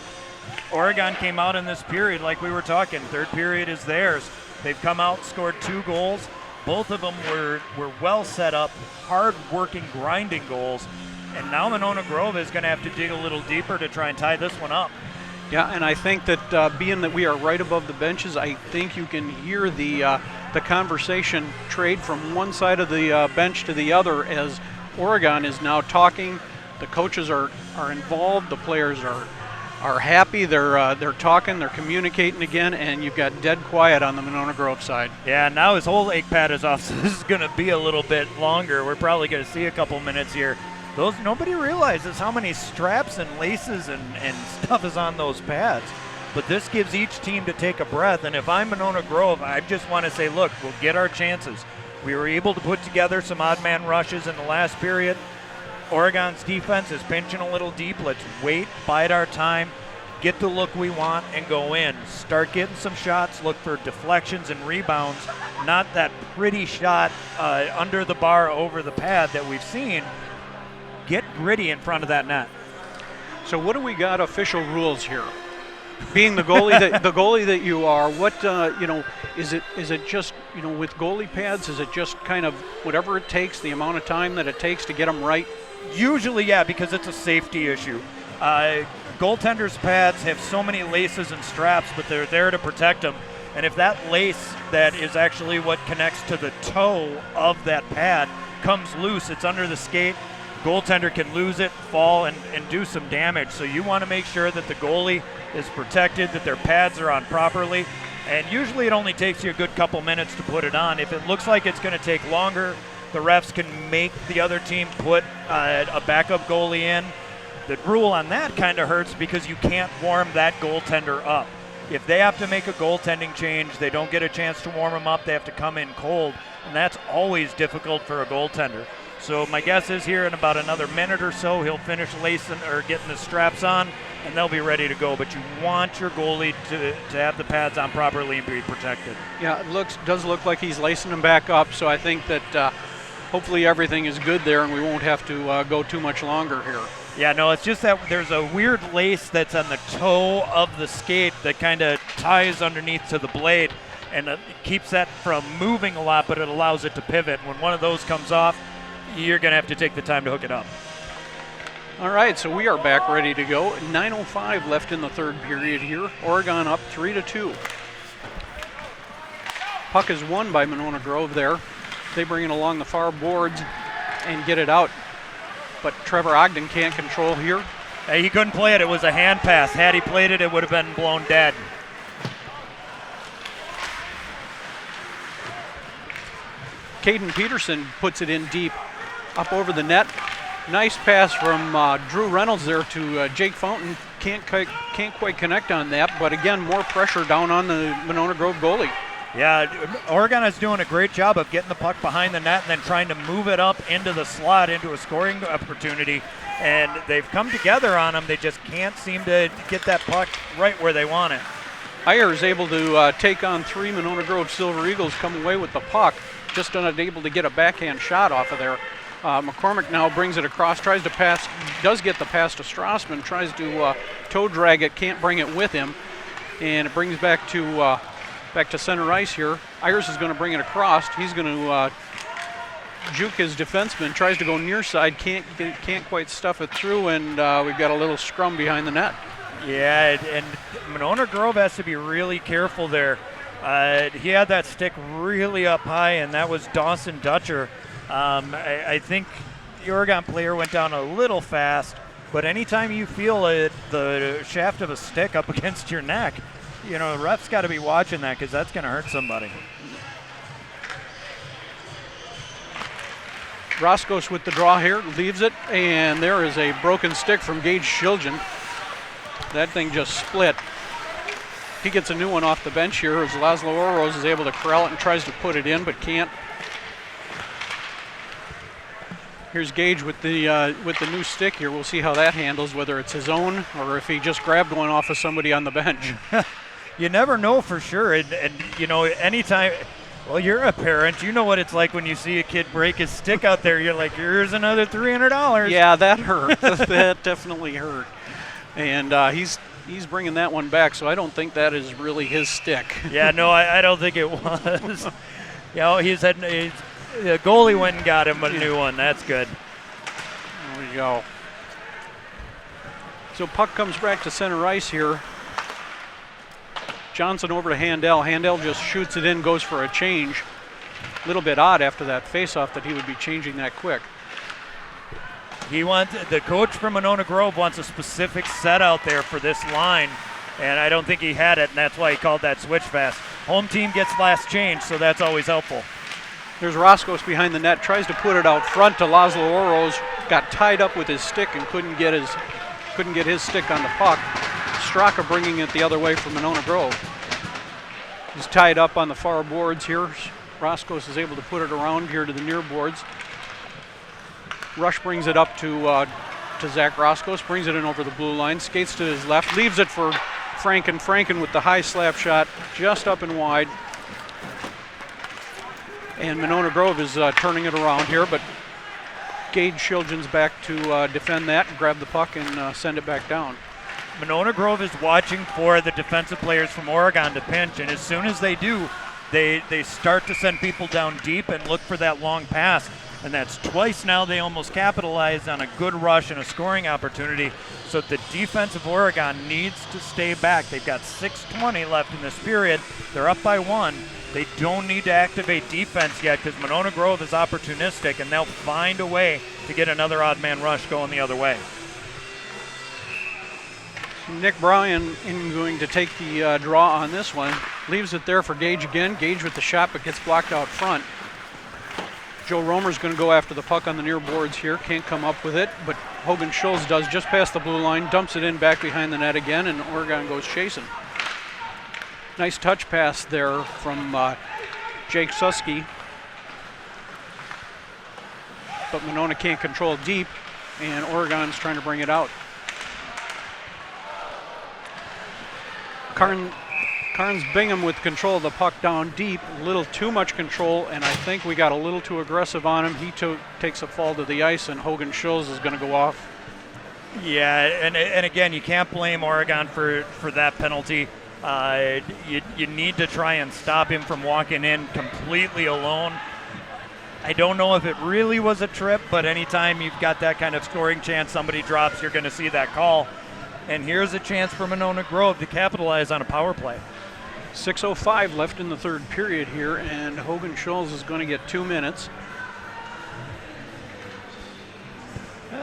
Oregon came out in this period like we were talking. Third period is theirs. They've come out, scored 2 goals. Both of them were well set up, hard-working, grinding goals. And now Monona Grove is going to have to dig a little deeper to try and tie this one up. Yeah, and I think that being that we are right above the benches, I think you can hear the conversation trade from one side of the bench to the other as Oregon is now talking. The coaches are involved. The players are happy. They're talking. They're communicating again, and you've got dead quiet on the Monona Grove side. Yeah, now his whole leg pad is off, so this is going to be a little bit longer. We're probably going to see a couple minutes here. Nobody realizes how many straps and laces and stuff is on those pads. But this gives each team to take a breath. And if I'm Monona Grove, I just want to say, look, we'll get our chances. We were able to put together some odd man rushes in the last period. Oregon's defense is pinching a little deep. Let's wait, bide our time, get the look we want, and go in. Start getting some shots, look for deflections and rebounds, not that pretty shot under the bar over the pad that we've seen. Get gritty in front of that net. So what do we got official rules here? Being the goalie that you are, what is it just with goalie pads? Is it just kind of whatever it takes, the amount of time that it takes to get them right? Usually, yeah, because it's a safety issue. Goaltenders' pads have so many laces and straps, but they're there to protect them. And if that lace that is actually what connects to the toe of that pad comes loose, it's under the skate. Goaltender can lose it, fall, and do some damage. So you want to make sure that the goalie is protected, that their pads are on properly. And usually it only takes you a good couple minutes to put it on. If it looks like it's going to take longer, the refs can make the other team put a backup goalie in. The rule on that kind of hurts because you can't warm that goaltender up. If they have to make a goaltending change, they don't get a chance to warm them up. They have to come in cold, and that's always difficult for a goaltender. So my guess is here in about another minute or so, he'll finish lacing or getting the straps on, and they'll be ready to go. But you want your goalie to have the pads on properly and be protected. Yeah, it does look like he's lacing them back up, so I think that hopefully everything is good there and we won't have to go too much longer here. Yeah, no, it's just that there's a weird lace that's on the toe of the skate that kind of ties underneath to the blade, and it keeps that from moving a lot, but it allows it to pivot. When one of those comes off, you're going to have to take the time to hook it up. All right, so we are back ready to go. 9:05 left in the third period here. Oregon up 3-2. Puck is won by Monona Grove there. They bring it along the far boards. and get it out. But Trevor Ogden can't control here. He couldn't play it. It was a hand pass. Had he played it, it would have been blown dead. Caden Peterson puts it in deep, up over the net. Nice pass from Drew Reynolds there to Jake Fountain. Can't quite connect on that, but again, more pressure down on the Monona Grove goalie. Yeah, Oregon is doing a great job of getting the puck behind the net and then trying to move it up into the slot, into a scoring opportunity. And they've come together on them. They just can't seem to get that puck right where they want it. Iyer is able to take on 3 Monona Grove Silver Eagles, come away with the puck, just unable to get a backhand shot off of there. McCormick now brings it across, tries to pass, does get the pass to Strassman, tries to toe drag it, can't bring it with him, and it brings back to center ice here. Ayers is going to bring it across. He's going to juke his defenseman, tries to go near side, can't quite stuff it through, and we've got a little scrum behind the net. Yeah, and Monona Grove has to be really careful there. He had that stick really up high, and that was Dawson Dutcher. I think the Oregon player went down a little fast, but anytime you feel the shaft of a stick up against your neck, the ref's got to be watching that because that's going to hurt somebody. Roscos with the draw here, leaves it, and there is a broken stick from Gage Shiljan. That thing just split. He gets a new one off the bench here as Laszlo Oros is able to corral it and tries to put it in, but can't. Here's Gage with the new stick here. We'll see how that handles, whether it's his own or if he just grabbed one off of somebody on the bench. You never know for sure. And anytime, well, you're a parent. You know what it's like when you see a kid break his stick out there. You're like, here's another $300. Yeah, that hurt. That definitely hurt. And he's bringing that one back, so I don't think that is really his stick. Yeah, no, I don't think it was. The goalie went and got him a new one. That's good. There we go. So puck comes back to center ice here. Johnson over to Handel. Handel just shoots it in, goes for a change. A little bit odd after that faceoff that he would be changing that quick. The coach from Monona Grove wants a specific set out there for this line, and I don't think he had it, and that's why he called that switch fast. Home team gets last change, so that's always helpful. There's Roscos behind the net, tries to put it out front to Laszlo Oros, got tied up with his stick and couldn't get his stick on the puck. Straka bringing it the other way from Monona Grove. He's tied up on the far boards here. Roscos is able to put it around here to the near boards. Rush brings it up to Zach Roscos, brings it in over the blue line, skates to his left, leaves it for Franken. Franken with the high slap shot, just up and wide. And Monona Grove is turning it around here, but Gage Shiljan's back to defend that, grab the puck, and send it back down. Monona Grove is watching for the defensive players from Oregon to pinch, and as soon as they do, they start to send people down deep and look for that long pass. And that's twice now they almost capitalized on a good rush and a scoring opportunity. So the defense of Oregon needs to stay back. They've got 6:20 left in this period. They're up by 1. They don't need to activate defense yet because Monona Grove is opportunistic, and they'll find a way to get another odd man rush going the other way. Nick Bryan going to take the draw on this one. Leaves it there for Gage again. Gage with the shot, but gets blocked out front. Joe Romer's going to go after the puck on the near boards here. Can't come up with it, but Hogan Schultz does just past the blue line, dumps it in back behind the net again, and Oregon goes chasing. Nice touch pass there from Jake Susky. But Monona can't control it deep, and Oregon's trying to bring it out. Carnes Bingham with control of the puck down deep, a little too much control, and I think we got a little too aggressive on him. He takes a fall to the ice, and Hogan Schultz is going to go off. Yeah, and again, you can't blame Oregon for that penalty. You need to try and stop him from walking in completely alone. I don't know if it really was a trip, but anytime you've got that kind of scoring chance, somebody drops, you're going to see that call. And here's a chance for Monona Grove to capitalize on a power play. 6:05 left in the third period here, and Hogan Schultz is going to get 2 minutes.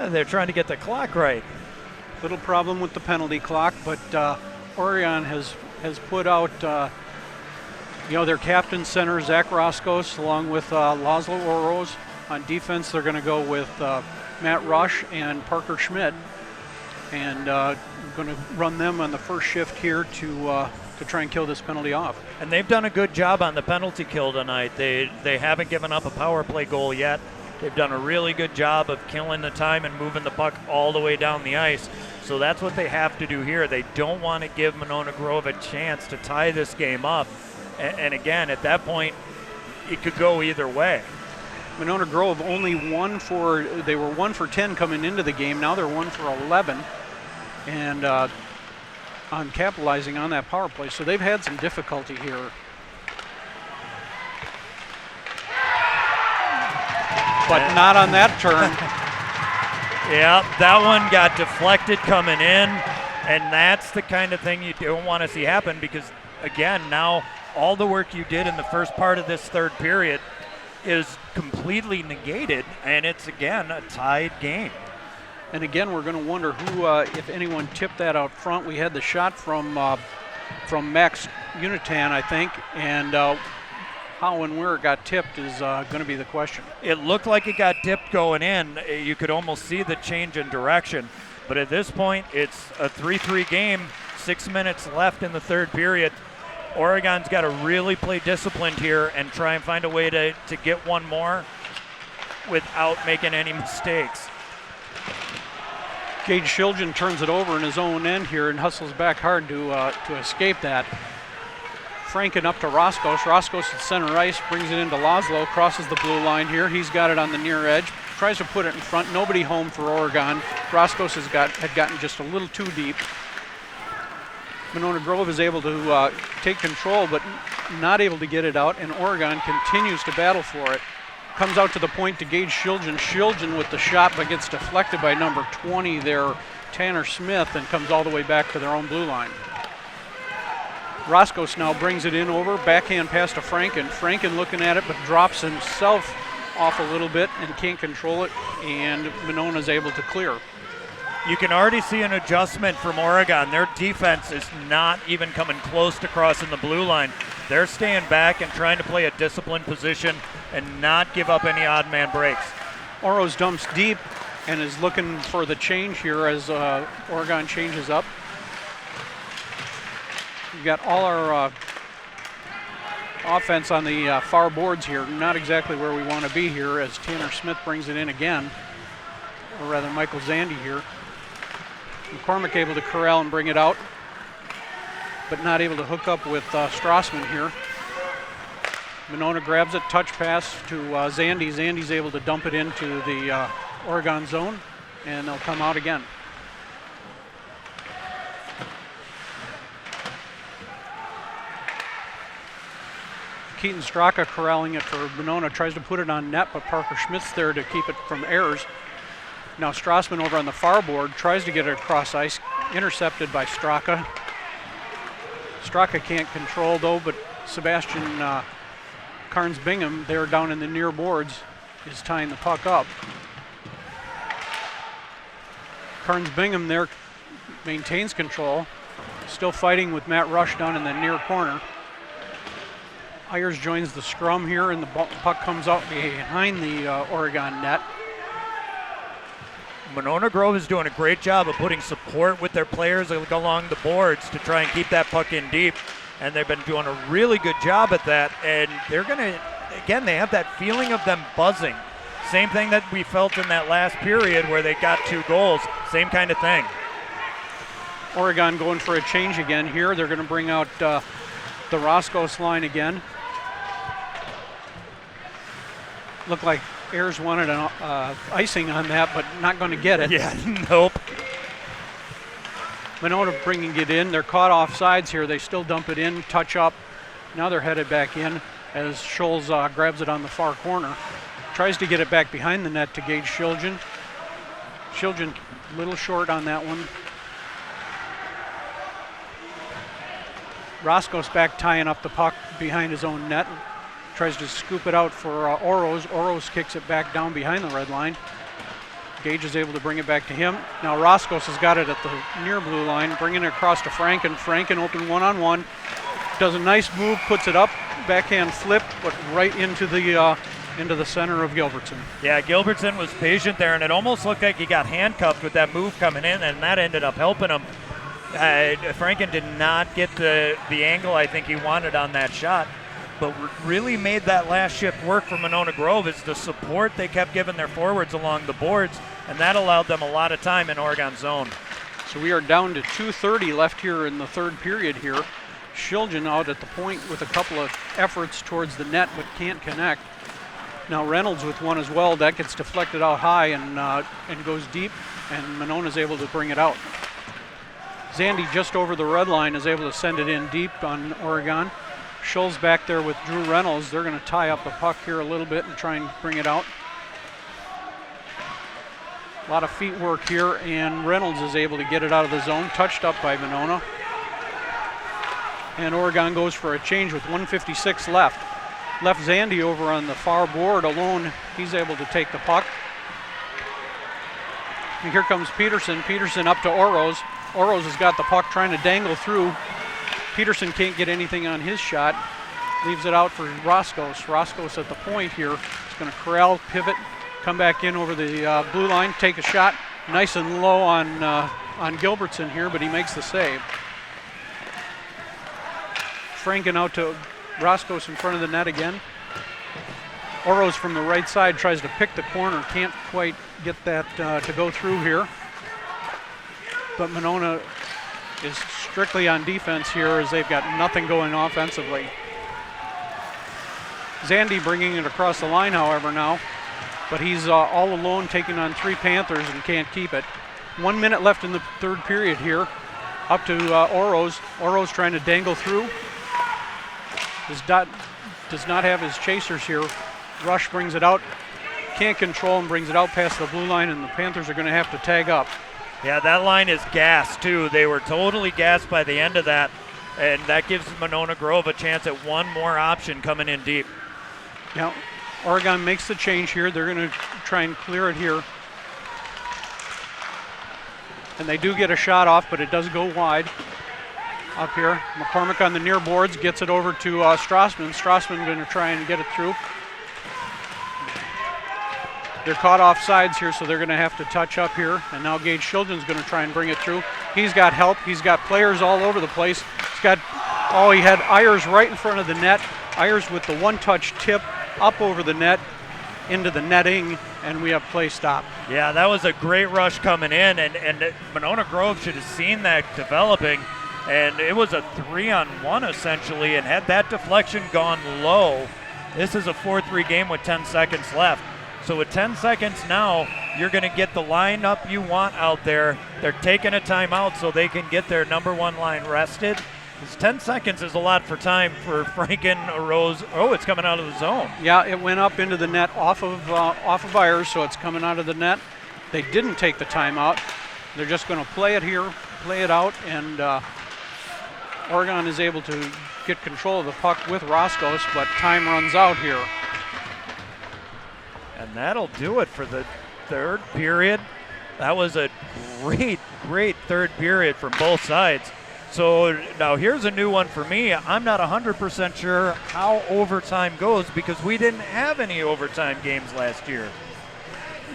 They're trying to get the clock right. Little problem with the penalty clock, but Oregon has put out their captain center, Zach Roscos, along with Laszlo Orosz. On defense, they're going to go with Matt Rush and Parker Schmidt, and going to run them on the first shift here to try and kill this penalty off. And they've done a good job on the penalty kill tonight. They haven't given up a power play goal yet. They've done a really good job of killing the time and moving the puck all the way down the ice. So that's what they have to do here. They don't want to give Monona Grove a chance to tie this game up. And again, at that point, it could go either way. Monona Grove only they were 1 for 10 coming into the game. Now they're 1 for 11. And on capitalizing on that power play. So they've had some difficulty here. But not on that turn. Yeah, that one got deflected coming in, and that's the kind of thing you don't want to see happen because, again, now all the work you did in the first part of this third period is completely negated, and it's, again, a tied game. And again, we're going to wonder who, if anyone tipped that out front. We had the shot from Max Unitan, I think, and how and where it got tipped is going to be the question. It looked like it got dipped going in. You could almost see the change in direction. But at this point, it's a 3-3 game, 6 minutes left in the third period. Oregon's got to really play disciplined here and try and find a way to get one more without making any mistakes. Gage Shiljan turns it over in his own end here and hustles back hard to escape that. Franken up to Roscos. Roscos at center ice, brings it into Laszlo, crosses the blue line here. He's got it on the near edge, tries to put it in front. Nobody home for Oregon. Roscos had gotten just a little too deep. Monona Grove is able to take control, but not able to get it out, and Oregon continues to battle for it. Comes out to the point to Gage Shiljan. Shiljan with the shot, but gets deflected by number 20 there, Tanner Smith, and comes all the way back to their own blue line. Roscos now brings it in over, backhand pass to Franken. Franken looking at it, but drops himself off a little bit and can't control it, and Monona's able to clear. You can already see an adjustment from Oregon. Their defense is not even coming close to crossing the blue line. They're staying back and trying to play a disciplined position and not give up any odd man breaks. Orosz dumps deep and is looking for the change here as Oregon changes up. We've got all our offense on the far boards here. Not exactly where we want to be here as Tanner Smith brings it in again, or rather Michael Zandy here. McCormick able to corral and bring it out, but not able to hook up with Strassman here. Monona grabs it, touch pass to Zandy. Zandy's able to dump it into the Oregon zone, and they'll come out again. Keaton Straka corralling it for Monona, tries to put it on net, but Parker Schmidt's there to keep it from errors. Now Strassman over on the far board tries to get it across ice, intercepted by Straka. Straka can't control though, but Sebastian Carnes-Bingham there down in the near boards is tying the puck up. Carnes-Bingham there maintains control, still fighting with Matt Rush down in the near corner. Ayers joins the scrum here, and the puck comes out behind the Oregon net. Monona Grove is doing a great job of putting support with their players along the boards to try and keep that puck in deep, and they've been doing a really good job at that, and they're going to, again, they have that feeling of them buzzing. Same thing that we felt in that last period where they got 2 goals, same kind of thing. Oregon going for a change again here. They're going to bring out the Roscos line again. Looked like Ayers wanted an icing on that, but not going to get it. Yeah, nope. Monona bringing it in. They're caught off sides here. They still dump it in, touch up. Now they're headed back in as Scholes grabs it on the far corner. Tries to get it back behind the net to Gage Shiljan. Shiljan a little short on that one. Roscos back tying up the puck behind his own net. Tries to scoop it out for Orosz. Orosz kicks it back down behind the red line. Gage is able to bring it back to him. Now Roscos has got it at the near blue line, bringing it across to Franken. Franken open one-on-one. Does a nice move, puts it up, backhand flip, but right into the center of Gilbertson. Yeah, Gilbertson was patient there, and it almost looked like he got handcuffed with that move coming in, and that ended up helping him. Franken did not get the angle I think he wanted on that shot, but really made that last shift work for Monona Grove is the support they kept giving their forwards along the boards, and that allowed them a lot of time in Oregon's zone. So we are down to 2:30 left here in the third period here. Shiljan out at the point with a couple of efforts towards the net but can't connect. Now Reynolds with one as well. That gets deflected out high and goes deep, and Monona's able to bring it out. Zandy just over the red line is able to send it in deep on Oregon. Schulz back there with Drew Reynolds. They're going to tie up the puck here a little bit and try and bring it out. A lot of feet work here, and Reynolds is able to get it out of the zone, touched up by Monona. And Oregon goes for a change with 1:56 left. Left Zandy over on the far board alone. He's able to take the puck. And here comes Peterson. Peterson up to Oroz. Oroz has got the puck trying to dangle through. Peterson can't get anything on his shot. Leaves it out for Roscos. Roscos at the point here. He's going to corral, pivot, come back in over the blue line, take a shot. Nice and low on Gilbertson here, but he makes the save. Franken out to Roscos in front of the net again. Oroz from the right side tries to pick the corner. Can't quite get that to go through here. But Monona is strictly on defense here as they've got nothing going offensively. Zandy bringing it across the line, however, now. But he's all alone taking on 3 Panthers and can't keep it. 1 minute left in the third period here. Up to Oroz. Oroz trying to dangle through. Does not have his chasers here. Rush brings it out. Can't control and brings it out past the blue line, and the Panthers are going to have to tag up. Yeah, that line is gassed too. They were totally gassed by the end of that, and that gives Monona Grove a chance at one more option coming in deep. Now, Oregon makes the change here. They're going to try and clear it here. And they do get a shot off, but it does go wide. Up here, McCormick on the near boards gets it over to Strassman. Strassman going to try and get it through. They're caught off sides here, so they're going to have to touch up here. And now Gage Shiljan's going to try and bring it through. He's got help. He's got players all over the place. He had Ayers right in front of the net. Ayers with the one-touch tip up over the net into the netting, and we have play stop. Yeah, that was a great rush coming in, and Monona Grove should have seen that developing. And it was a 3-on-1 essentially, and had that deflection gone low, this is a 4-3 game with 10 seconds left. So with 10 seconds now, you're going to get the lineup you want out there. They're taking a timeout so they can get their number one line rested. Because 10 seconds is a lot for time for Franken, Rose. Oh, it's coming out of the zone. Yeah, it went up into the net off of Ayers, so it's coming out of the net. They didn't take the timeout. They're just going to play it here, play it out, and Oregon is able to get control of the puck with Roscos, but time runs out here. And that'll do it for the third period. That was a great, great third period from both sides. So now here's a new one for me. I'm not 100% sure how overtime goes because we didn't have any overtime games last year.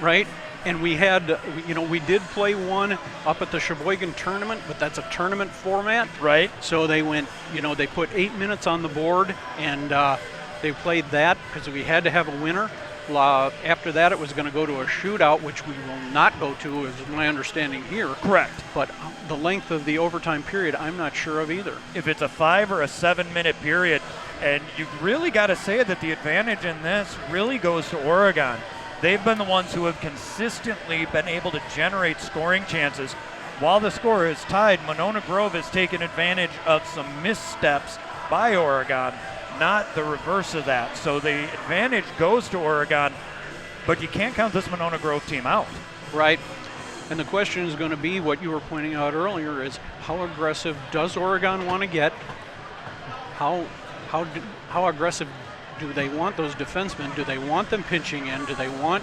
Right. And we had, we did play one up at the Sheboygan tournament, but that's a tournament format. Right. So they went, they put 8 minutes on the board, and they played that because we had to have a winner. After that, it was going to go to a shootout, which we will not go to, is my understanding here. Correct. But the length of the overtime period, I'm not sure of either. If it's a 5 or a 7 minute period, and you really got to say that the advantage in this really goes to Oregon. They've been the ones who have consistently been able to generate scoring chances. While the score is tied, Monona Grove has taken advantage of some missteps by Oregon, not the reverse of that. So the advantage goes to Oregon, but you can't count this Monona Grove team out. Right. And the question is going to be what you were pointing out earlier is how aggressive does Oregon want to get? How aggressive do they want those defensemen? Do they want them pinching in? Do they want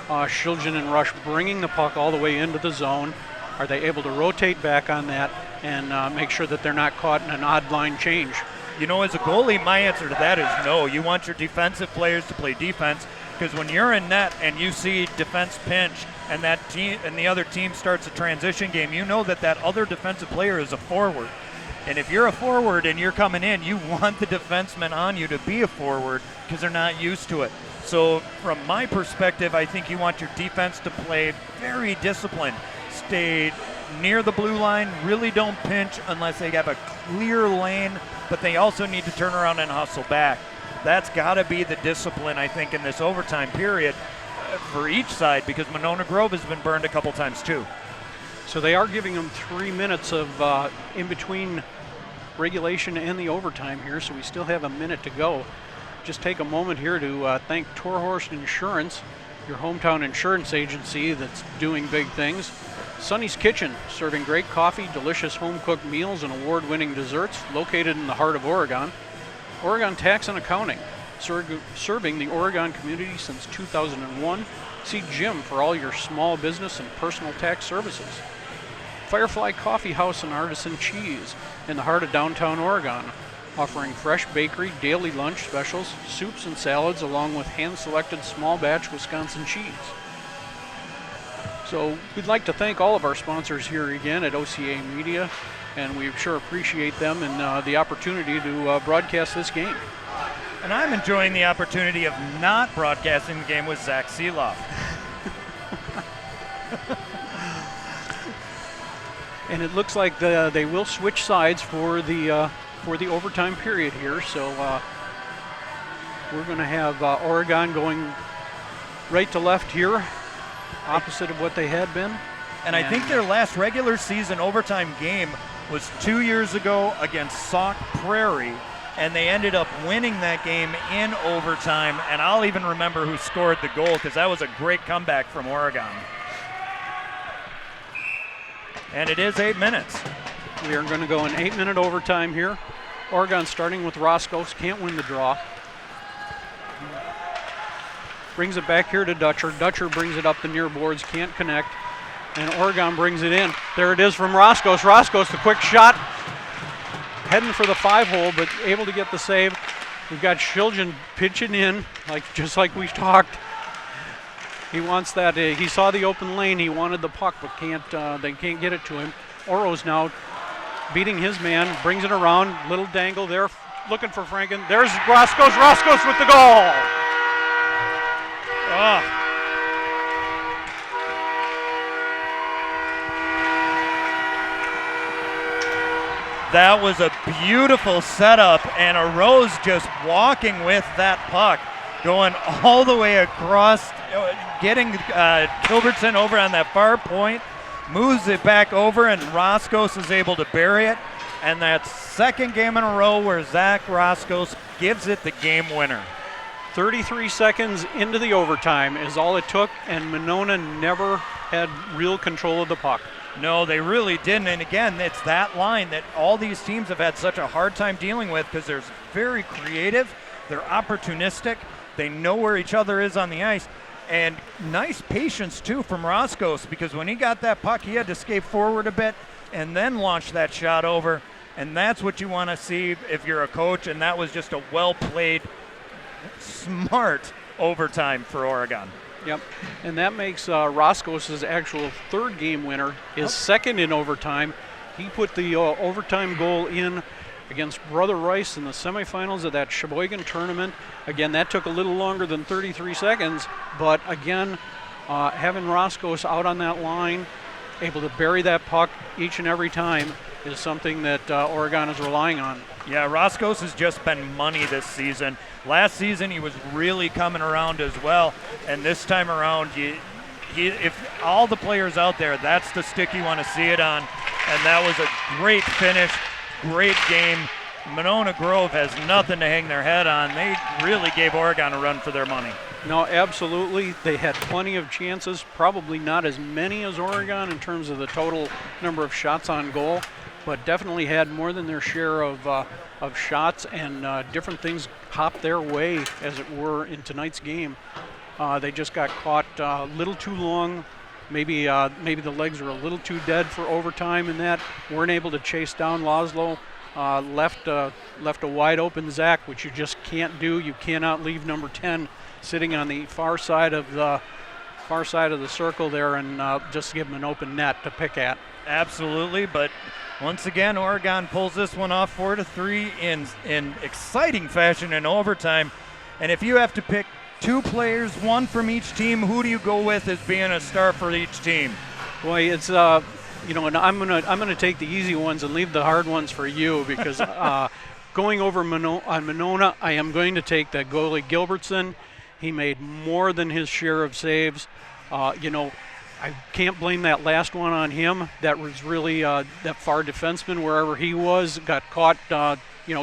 Shiljan and Rush bringing the puck all the way into the zone? Are they able to rotate back on that and make sure that they're not caught in an odd line change? You know, as a goalie, my answer to that is no. You want your defensive players to play defense, because when you're in net and you see defense pinch and that team and the other team starts a transition game, you know that that other defensive player is a forward. And if you're a forward and you're coming in, you want the defenseman on you to be a forward because they're not used to it. So from my perspective, I think you want your defense to play very disciplined. Stay near the blue line, really don't pinch unless they have a clear lane, but they also need to turn around and hustle back. That's got to be the discipline, I think, in this overtime period for each side, because Monona Grove has been burned a couple times too. So they are giving them 3 minutes of in between regulation and the overtime here, so we still have a minute to go. Just take a moment here to thank Torhorst Insurance, your hometown insurance agency that's doing big things. Sonny's Kitchen, serving great coffee, delicious home-cooked meals, and award-winning desserts, located in the heart of Oregon. Oregon Tax and Accounting, serving the Oregon community since 2001. See Jim for all your small business and personal tax services. Firefly Coffee House and Artisan Cheese, in the heart of downtown Oregon, offering fresh bakery, daily lunch specials, soups and salads, along with hand-selected small-batch Wisconsin cheese. So we'd like to thank all of our sponsors here again at OCA Media, and we sure appreciate them and the opportunity to broadcast this game. And I'm enjoying the opportunity of not broadcasting the game with Zach Seeloff. And it looks like they will switch sides for the overtime period here. So we're going to have Oregon going right to left here, opposite of what they had been. And I think their last regular season overtime game was 2 years ago against Sauk Prairie, and they ended up winning that game in overtime. And I'll even remember who scored the goal, because that was a great comeback from Oregon. And it is 8 minutes. We are going to go an 8-minute overtime here. Oregon starting with Roscoe's, can't win the draw. Brings it back here to Dutcher. Dutcher brings it up the near boards, can't connect. And Oregon brings it in. There it is from Roscoe's. Roscoe's, the quick shot. Heading for the 5-hole, but able to get the save. We've got Shiljan pitching in, just like we talked. He wants that. He saw the open lane. He wanted the puck, but they can't get it to him. Oro's now beating his man, brings it around. Little dangle there, looking for Franken. There's Roscoe's. Roscoe's with the goal. That was a beautiful setup, and a Rose just walking with that puck, going all the way across, getting Kilbertson over on that far point, moves it back over, and Roscoe's is able to bury it. And that second game in a row where Zach Roscoe's gives it the game winner. 33 seconds into the overtime is all it took, and Monona never had real control of the puck. No, they really didn't. And again, it's that line that all these teams have had such a hard time dealing with, because they're very creative, they're opportunistic, they know where each other is on the ice. And nice patience, too, from Roscoe's, because when he got that puck, he had to skate forward a bit and then launch that shot over. And that's what you want to see if you're a coach, and that was just a well-played, smart overtime for Oregon. Yep, and that makes Roscoe's actual third game winner, his second in overtime. He put the overtime goal in against Brother Rice in the semifinals of that Sheboygan tournament. Again, that took a little longer than 33 seconds, but again, having Roscoe's out on that line, able to bury that puck each and every time, is something that Oregon is relying on. Yeah, Roscoe's has just been money this season. Last season he was really coming around as well, and this time around, if all the players out there, that's the stick you want to see it on, and that was a great finish, great game. Monona Grove has nothing to hang their head on. They really gave Oregon a run for their money. No, absolutely. They had plenty of chances, probably not as many as Oregon in terms of the total number of shots on goal, but definitely had more than their share of shots, and different things popped their way, as it were, in tonight's game. They just got caught a little too long. Maybe the legs were a little too dead for overtime in that. Weren't able to chase down Laszlo. Left a wide open Zach, which you just can't do. You cannot leave number 10 sitting on the far side of the circle there and just give him an open net to pick at. Absolutely, but once again, Oregon pulls this one off 4-3 in exciting fashion in overtime. And if you have to pick two players, one from each team, who do you go with as being a star for each team? Boy, it's and I'm gonna take the easy ones and leave the hard ones for you because going over on Monona, I am going to take the goalie Gilbertson. He made more than his share of saves. I can't blame that last one on him. That was really that far defenseman, wherever he was, got caught,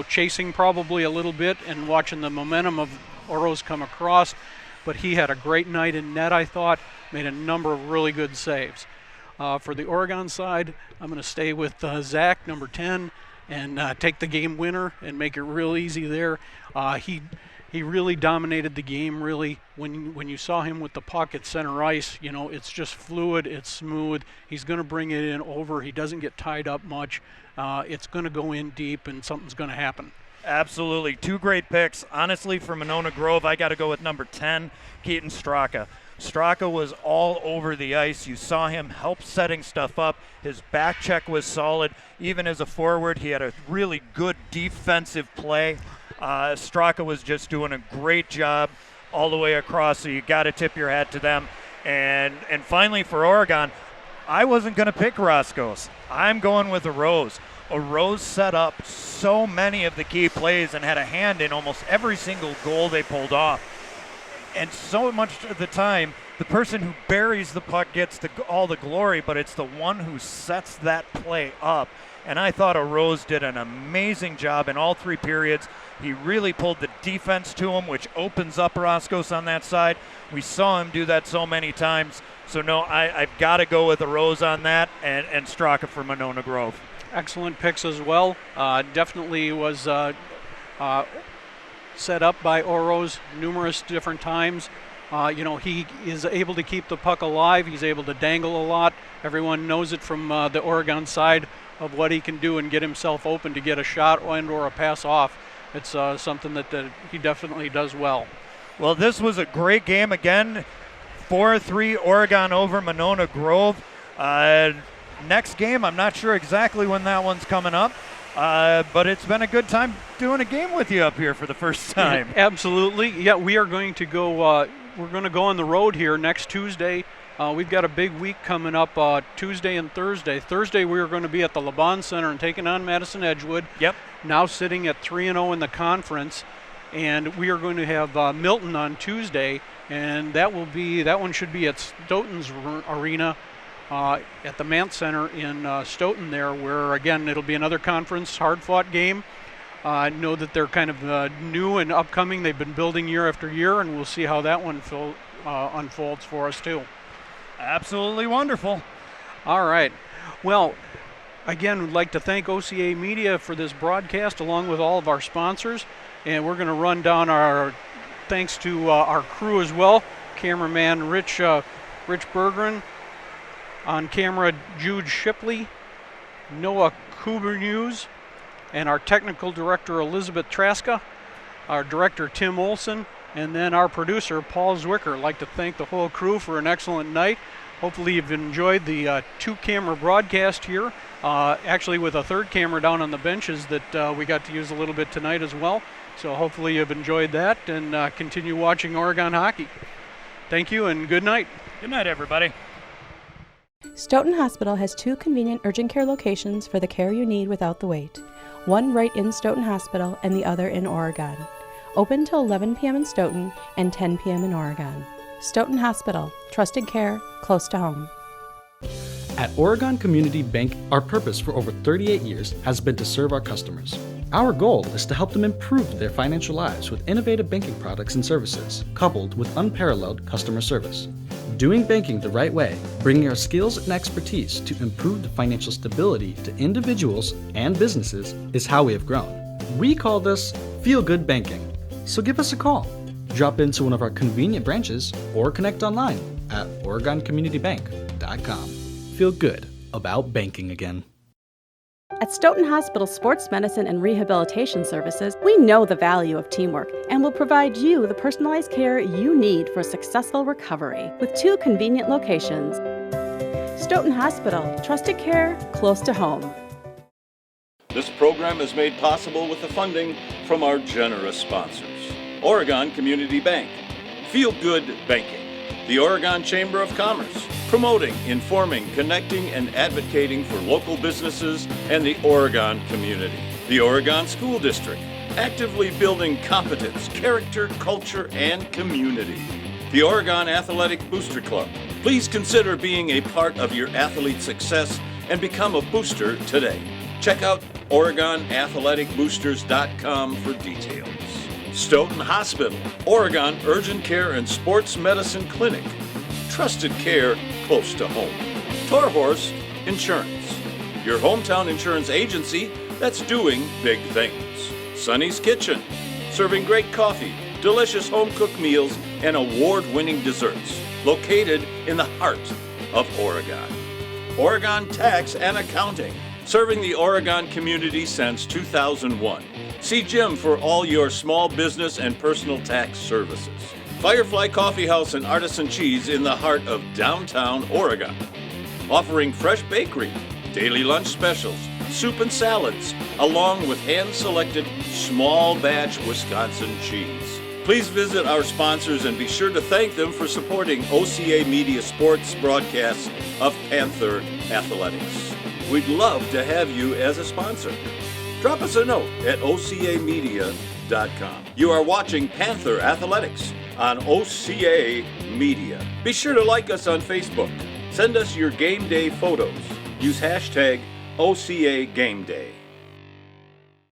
chasing probably a little bit and watching the momentum of Oro's come across. But he had a great night in net, I thought, made a number of really good saves. For the Oregon side, I'm going to stay with Zach, number 10, and take the game winner and make it real easy there. He really dominated the game, really. When you saw him with the puck at center ice, it's just fluid, it's smooth. He's going to bring it in over. He doesn't get tied up much. It's going to go in deep, and something's going to happen. Absolutely. Two great picks. Honestly, for Monona Grove, I got to go with number 10, Keaton Straka. Straka was all over the ice. You saw him help setting stuff up. His back check was solid. Even as a forward, he had a really good defensive play. Straka was just doing a great job all the way across, so you got to tip your hat to them. And finally for Oregon, I wasn't going to pick Roscoe's. I'm going with a Rose. A Rose set up so many of the key plays and had a hand in almost every single goal they pulled off. And so much of the time, the person who buries the puck gets all the glory, but it's the one who sets that play up. And I thought Rose did an amazing job in all three periods. He really pulled the defense to him, which opens up Roscoe's on that side. We saw him do that so many times. So, no, I've got to go with Rose on that and Straka for Monona Grove. Excellent picks as well. Definitely was set up by Oro's numerous different times. He is able to keep the puck alive. He's able to dangle a lot. Everyone knows it from the Oregon side of what he can do and get himself open to get a shot and or a pass off. It's something that he definitely does well. Well, this was a great game again. 4-3 Oregon over Monona Grove. Next game, I'm not sure exactly when that one's coming up, but it's been a good time doing a game with you up here for the first time. Yeah, absolutely. Yeah, we are going to go. We're going to go on the road here next Tuesday. We've got a big week coming up Tuesday and Thursday. Thursday, we are going to be at the LeBon Center and taking on Madison Edgewood. Yep. Now sitting at 3-0 in the conference. And we are going to have Milton on Tuesday, and that one should be at Stoughton's arena at the Mant Center in Stoughton there, where, again, it'll be another conference hard-fought game. I know that they're kind of new and upcoming. They've been building year after year, and we'll see how that one unfolds for us, too. Absolutely wonderful. All right. Well, again, we'd like to thank OCA Media for this broadcast, along with all of our sponsors. And we're going to run down our thanks to our crew as well. Cameraman Rich Bergeron. On camera, Jude Shipley. Noah Kubernews. And our technical director, Elizabeth Traska. Our director, Tim Olson. And then our producer, Paul Zwicker. I'd like to thank the whole crew for an excellent night. Hopefully you've enjoyed the two-camera broadcast here, actually with a third camera down on the benches that we got to use a little bit tonight as well. So hopefully you've enjoyed that and continue watching Oregon hockey. Thank you and good night. Good night, everybody. Stoughton Hospital has two convenient urgent care locations for the care you need without the wait. One right in Stoughton Hospital and the other in Oregon. Open till 11 p.m. in Stoughton and 10 p.m. in Oregon. Stoughton Hospital, trusted care, close to home. At Oregon Community Bank, our purpose for over 38 years has been to serve our customers. Our goal is to help them improve their financial lives with innovative banking products and services, coupled with unparalleled customer service. Doing banking the right way, bringing our skills and expertise to improve the financial stability to individuals and businesses is how we have grown. We call this Feel Good Banking. So give us a call. Drop into one of our convenient branches or connect online at OregonCommunityBank.com. Feel good about banking again. At Stoughton Hospital Sports Medicine and Rehabilitation Services, we know the value of teamwork and will provide you the personalized care you need for a successful recovery with 2 convenient locations. Stoughton Hospital, trusted care close to home. This program is made possible with the funding from our generous sponsors. Oregon Community Bank, Feel Good Banking, the Oregon Chamber of Commerce, promoting, informing, connecting, and advocating for local businesses and the Oregon community. The Oregon School District, actively building competence, character, culture, and community. The Oregon Athletic Booster Club. Please consider being a part of your athlete's success and become a booster today. Check out OregonAthleticBoosters.com for details. Stoughton Hospital, Oregon Urgent Care and Sports Medicine Clinic. Trusted care close to home. Torhorse Insurance, your hometown insurance agency that's doing big things. Sonny's Kitchen, serving great coffee, delicious home-cooked meals, and award-winning desserts. Located in the heart of Oregon. Oregon Tax and Accounting, serving the Oregon community since 2001. See Jim for all your small business and personal tax services. Firefly Coffee House and Artisan Cheese in the heart of downtown Oregon. Offering fresh bakery, daily lunch specials, soup and salads, along with hand-selected small batch Wisconsin cheese. Please visit our sponsors and be sure to thank them for supporting OCA Media sports broadcasts of Panther Athletics. We'd love to have you as a sponsor. Drop us a note at ocamedia.com. You are watching Panther Athletics on OCA Media. Be sure to like us on Facebook. Send us your game day photos. Use hashtag OCA Game Day.